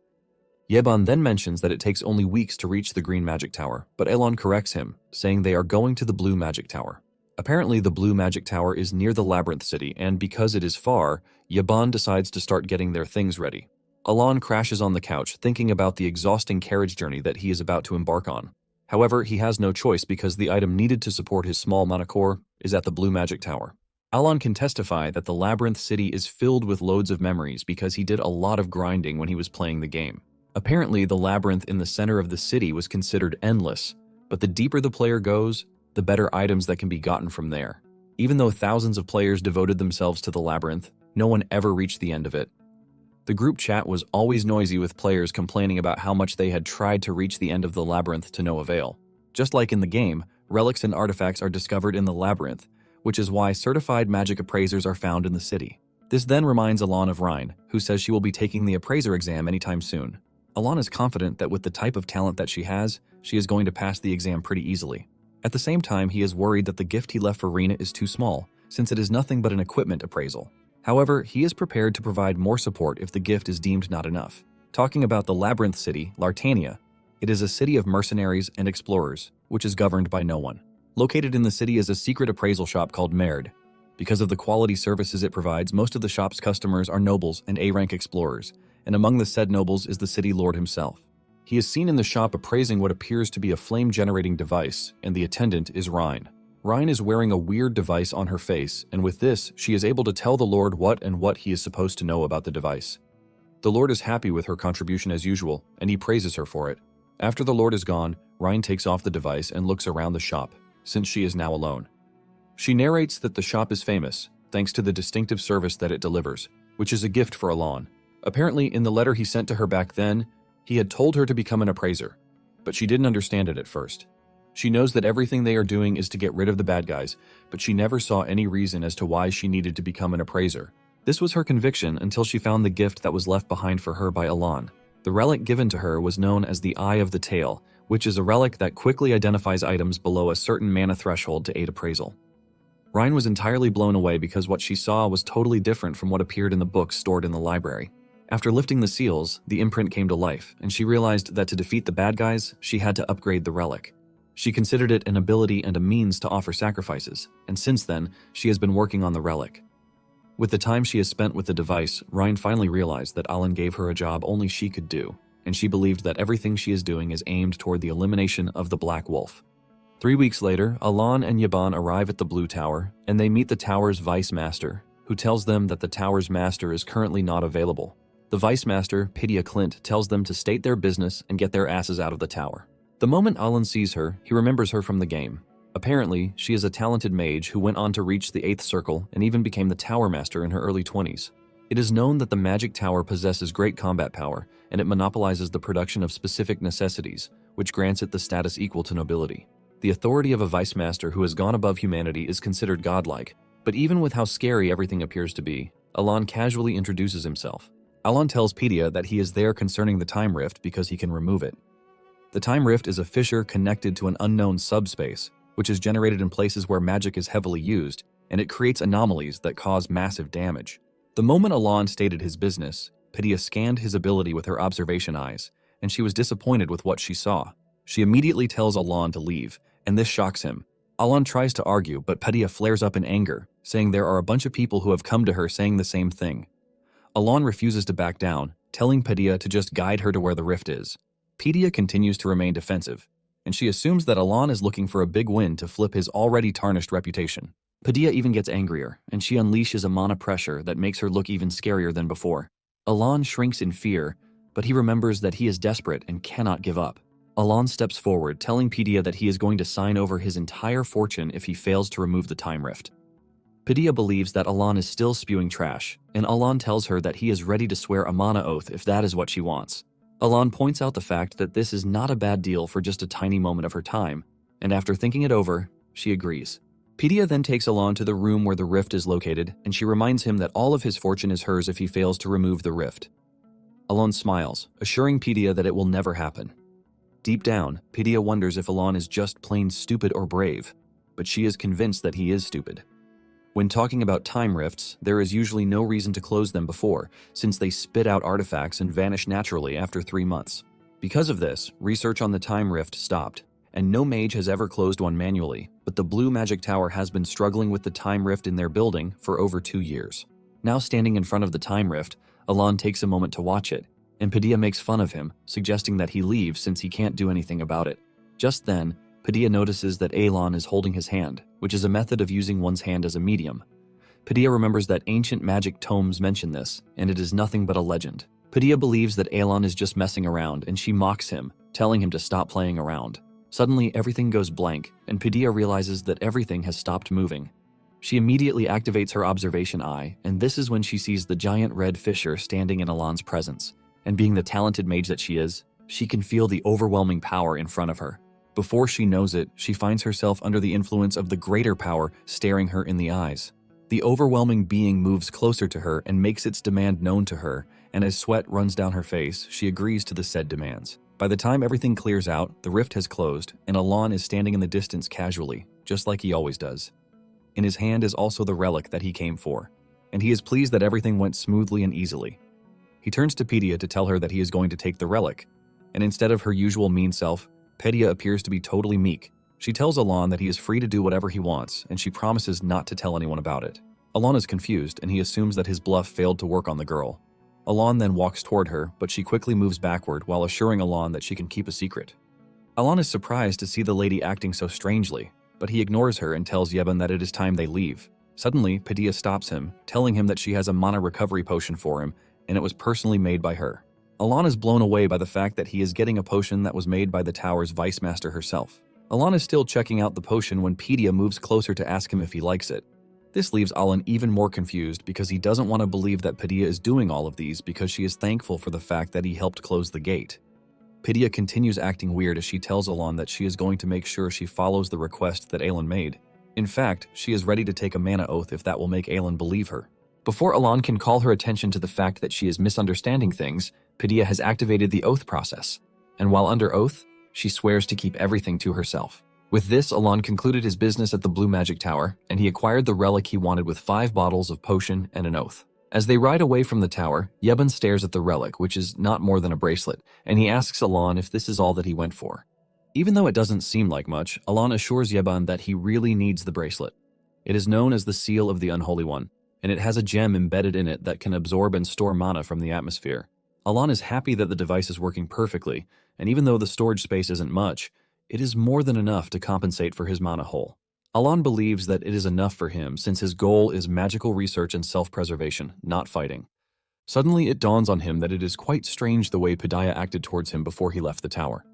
Yeban then mentions that it takes only weeks to reach the green magic tower, but Elon corrects him, saying they are going to the blue magic tower. Apparently, the Blue Magic Tower is near the Labyrinth City, and because it is far, Yaban decides to start getting their things ready. Alon crashes on the couch, thinking about the exhausting carriage journey that he is about to embark on. However, he has no choice because the item needed to support his small mana core is at the Blue Magic Tower. Alon can testify that the Labyrinth City is filled with loads of memories because he did a lot of grinding when he was playing the game. Apparently, the labyrinth in the center of the city was considered endless, but the deeper the player goes, the better items that can be gotten from there. Even though thousands of players devoted themselves to the labyrinth, no one ever reached the end of it. The group chat was always noisy with players complaining about how much they had tried to reach the end of the labyrinth to no avail. Just like in the game, relics and artifacts are discovered in the labyrinth, which is why certified magic appraisers are found in the city. This then reminds Alon of Rhine, who says she will be taking the appraiser exam anytime soon. Alon is confident that with the type of talent that she has, she is going to pass the exam pretty easily. At the same time, he is worried that the gift he left for Rena is too small, since it is nothing but an equipment appraisal. However, he is prepared to provide more support if the gift is deemed not enough. Talking about the Labyrinth City, Lartania, it is a city of mercenaries and explorers, which is governed by no one. Located in the city is a secret appraisal shop called Merd. Because of the quality services it provides, most of the shop's customers are nobles and A-rank explorers, and among the said nobles is the city lord himself. He is seen in the shop appraising what appears to be a flame-generating device, and the attendant is Rhine. Rhine is wearing a weird device on her face, and with this, she is able to tell the Lord what he is supposed to know about the device. The Lord is happy with her contribution as usual, and he praises her for it. After the Lord is gone, Rhine takes off the device and looks around the shop, since she is now alone. She narrates that the shop is famous, thanks to the distinctive service that it delivers, which is a gift for Alon. Apparently, in the letter he sent to her back then, he had told her to become an appraiser, but she didn't understand it at first. She knows that everything they are doing is to get rid of the bad guys, but she never saw any reason as to why she needed to become an appraiser. This was her conviction until she found the gift that was left behind for her by Alon. The relic given to her was known as the Eye of the Tail, which is a relic that quickly identifies items below a certain mana threshold to aid appraisal. Rhine was entirely blown away because what she saw was totally different from what appeared in the books stored in the library. After lifting the seals, the imprint came to life, and she realized that to defeat the bad guys, she had to upgrade the relic. She considered it an ability and a means to offer sacrifices, and since then, she has been working on the relic. With the time she has spent with the device, Rhine finally realized that Alan gave her a job only she could do, and she believed that everything she is doing is aimed toward the elimination of the Black Wolf. 3 weeks later, Alon and Yaban arrive at the Blue Tower, and they meet the tower's Vice Master, who tells them that the tower's master is currently not available. The Vice Master, Pidia Clint, tells them to state their business and get their asses out of the tower. The moment Alan sees her, he remembers her from the game. Apparently, she is a talented mage who went on to reach the 8th circle and even became the Tower Master in her early 20s. It is known that the Magic Tower possesses great combat power, and it monopolizes the production of specific necessities, which grants it the status equal to nobility. The authority of a Vice Master who has gone above humanity is considered godlike, but even with how scary everything appears to be, Alon casually introduces himself. Alon tells Pedia that he is there concerning the Time Rift because he can remove it. The Time Rift is a fissure connected to an unknown subspace, which is generated in places where magic is heavily used, and it creates anomalies that cause massive damage. The moment Alon stated his business, Pedia scanned his ability with her observation eyes, and she was disappointed with what she saw. She immediately tells Alon to leave, and this shocks him. Alon tries to argue, but Pedia flares up in anger, saying there are a bunch of people who have come to her saying the same thing. Alon refuses to back down, telling Pedia to just guide her to where the rift is. Pedia continues to remain defensive, and she assumes that Alon is looking for a big win to flip his already tarnished reputation. Pedia even gets angrier, and she unleashes a mana pressure that makes her look even scarier than before. Alon shrinks in fear, but he remembers that he is desperate and cannot give up. Alon steps forward, telling Pedia that he is going to sign over his entire fortune if he fails to remove the Time Rift. Pedia believes that Alon is still spewing trash, and Alon tells her that he is ready to swear a mana oath if that is what she wants. Alon points out the fact that this is not a bad deal for just a tiny moment of her time, and after thinking it over, she agrees. Pedia then takes Alon to the room where the rift is located, and she reminds him that all of his fortune is hers if he fails to remove the rift. Alon smiles, assuring Pedia that it will never happen. Deep down, Pedia wonders if Alon is just plain stupid or brave, but she is convinced that he is stupid. When talking about time rifts, there is usually no reason to close them before, since they spit out artifacts and vanish naturally after 3 months. Because of this, research on the time rift stopped, and no mage has ever closed one manually, but the Blue Magic Tower has been struggling with the time rift in their building for over 2 years. Now standing in front of the time rift, Alon takes a moment to watch it, and Padilla makes fun of him, suggesting that he leave since he can't do anything about it. Just then, Padilla notices that Alon is holding his hand, which is a method of using one's hand as a medium. Padilla remembers that ancient magic tomes mention this, and it is nothing but a legend. Padilla believes that Alon is just messing around, and she mocks him, telling him to stop playing around. Suddenly, everything goes blank, and Padilla realizes that everything has stopped moving. She immediately activates her observation eye, and this is when she sees the giant red fissure standing in Alon's presence. And being the talented mage that she is, she can feel the overwhelming power in front of her. Before she knows it, she finds herself under the influence of the greater power staring her in the eyes. The overwhelming being moves closer to her and makes its demand known to her, and as sweat runs down her face, she agrees to the said demands. By the time everything clears out, the rift has closed, and Alon is standing in the distance casually, just like he always does. In his hand is also the relic that he came for, and he is pleased that everything went smoothly and easily. He turns to Padilla to tell her that he is going to take the relic, and instead of her usual mean self, Padilla appears to be totally meek. She tells Alon that he is free to do whatever he wants, and she promises not to tell anyone about it. Alon is confused, and he assumes that his bluff failed to work on the girl. Alon then walks toward her, but she quickly moves backward while assuring Alon that she can keep a secret. Alon is surprised to see the lady acting so strangely, but he ignores her and tells Yeben that it is time they leave. Suddenly, Padilla stops him, telling him that she has a mana recovery potion for him, and it was personally made by her. Alon is blown away by the fact that he is getting a potion that was made by the tower's vice master herself. Alon is still checking out the potion when Padilla moves closer to ask him if he likes it. This leaves Alon even more confused because he doesn't want to believe that Padilla is doing all of these because she is thankful for the fact that he helped close the gate. Padilla continues acting weird as she tells Alon that she is going to make sure she follows the request that Alon made. In fact, she is ready to take a mana oath if that will make Alon believe her. Before Alon can call her attention to the fact that she is misunderstanding things, Padilla has activated the oath process, and while under oath, she swears to keep everything to herself. With this, Alon concluded his business at the Blue Magic Tower, and he acquired the relic he wanted with 5 bottles of potion and an oath. As they ride away from the tower, Yeben stares at the relic, which is not more than a bracelet, and he asks Alon if this is all that he went for. Even though it doesn't seem like much, Alon assures Yeben that he really needs the bracelet. It is known as the Seal of the Unholy One, and it has a gem embedded in it that can absorb and store mana from the atmosphere. Alon is happy that the device is working perfectly, and even though the storage space isn't much, it is more than enough to compensate for his mana hole. Alon believes that it is enough for him since his goal is magical research and self-preservation, not fighting. Suddenly, it dawns on him that it is quite strange the way Padilla acted towards him before he left the tower.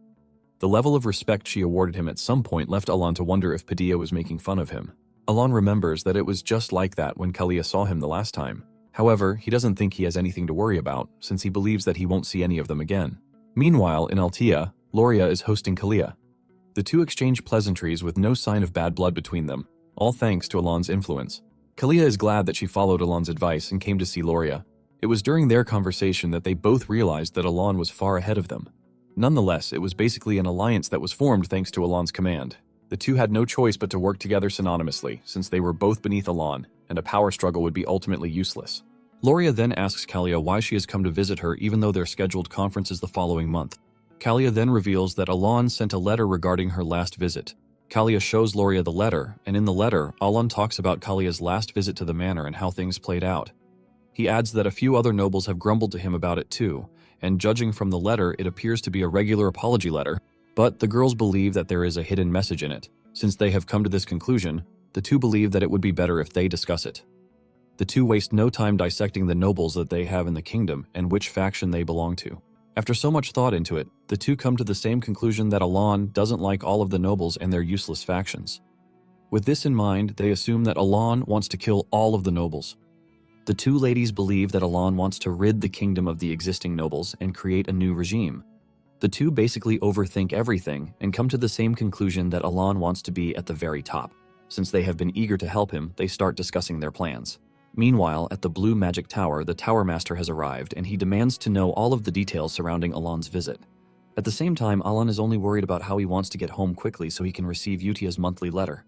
The level of respect she awarded him at some point left Alon to wonder if Padilla was making fun of him. Alon remembers that it was just like that when Kalia saw him the last time. However, he doesn't think he has anything to worry about, since he believes that he won't see any of them again. Meanwhile, in Altea, Loria is hosting Kalia. The two exchange pleasantries with no sign of bad blood between them, all thanks to Alon's influence. Kalia is glad that she followed Alon's advice and came to see Loria. It was during their conversation that they both realized that Alon was far ahead of them. Nonetheless, it was basically an alliance that was formed thanks to Alon's command. The two had no choice but to work together synonymously, since they were both beneath Alon, and a power struggle would be ultimately useless. Loria then asks Kalia why she has come to visit her even though their scheduled conference is the following month. Kalia then reveals that Alon sent a letter regarding her last visit. Kalia shows Loria the letter, and in the letter, Alon talks about Kalia's last visit to the manor and how things played out. He adds that a few other nobles have grumbled to him about it too, and judging from the letter, it appears to be a regular apology letter, but the girls believe that there is a hidden message in it. Since they have come to this conclusion, the two believe that it would be better if they discuss it. The two waste no time dissecting the nobles that they have in the kingdom and which faction they belong to. After so much thought into it, the two come to the same conclusion that Alon doesn't like all of the nobles and their useless factions. With this in mind, they assume that Alon wants to kill all of the nobles. The two ladies believe that Alon wants to rid the kingdom of the existing nobles and create a new regime. The two basically overthink everything and come to the same conclusion that Alon wants to be at the very top. Since they have been eager to help him, they start discussing their plans. Meanwhile, at the Blue Magic Tower, the Tower Master has arrived and he demands to know all of the details surrounding Alon's visit. At the same time, Alon is only worried about how he wants to get home quickly so he can receive Yutia's monthly letter.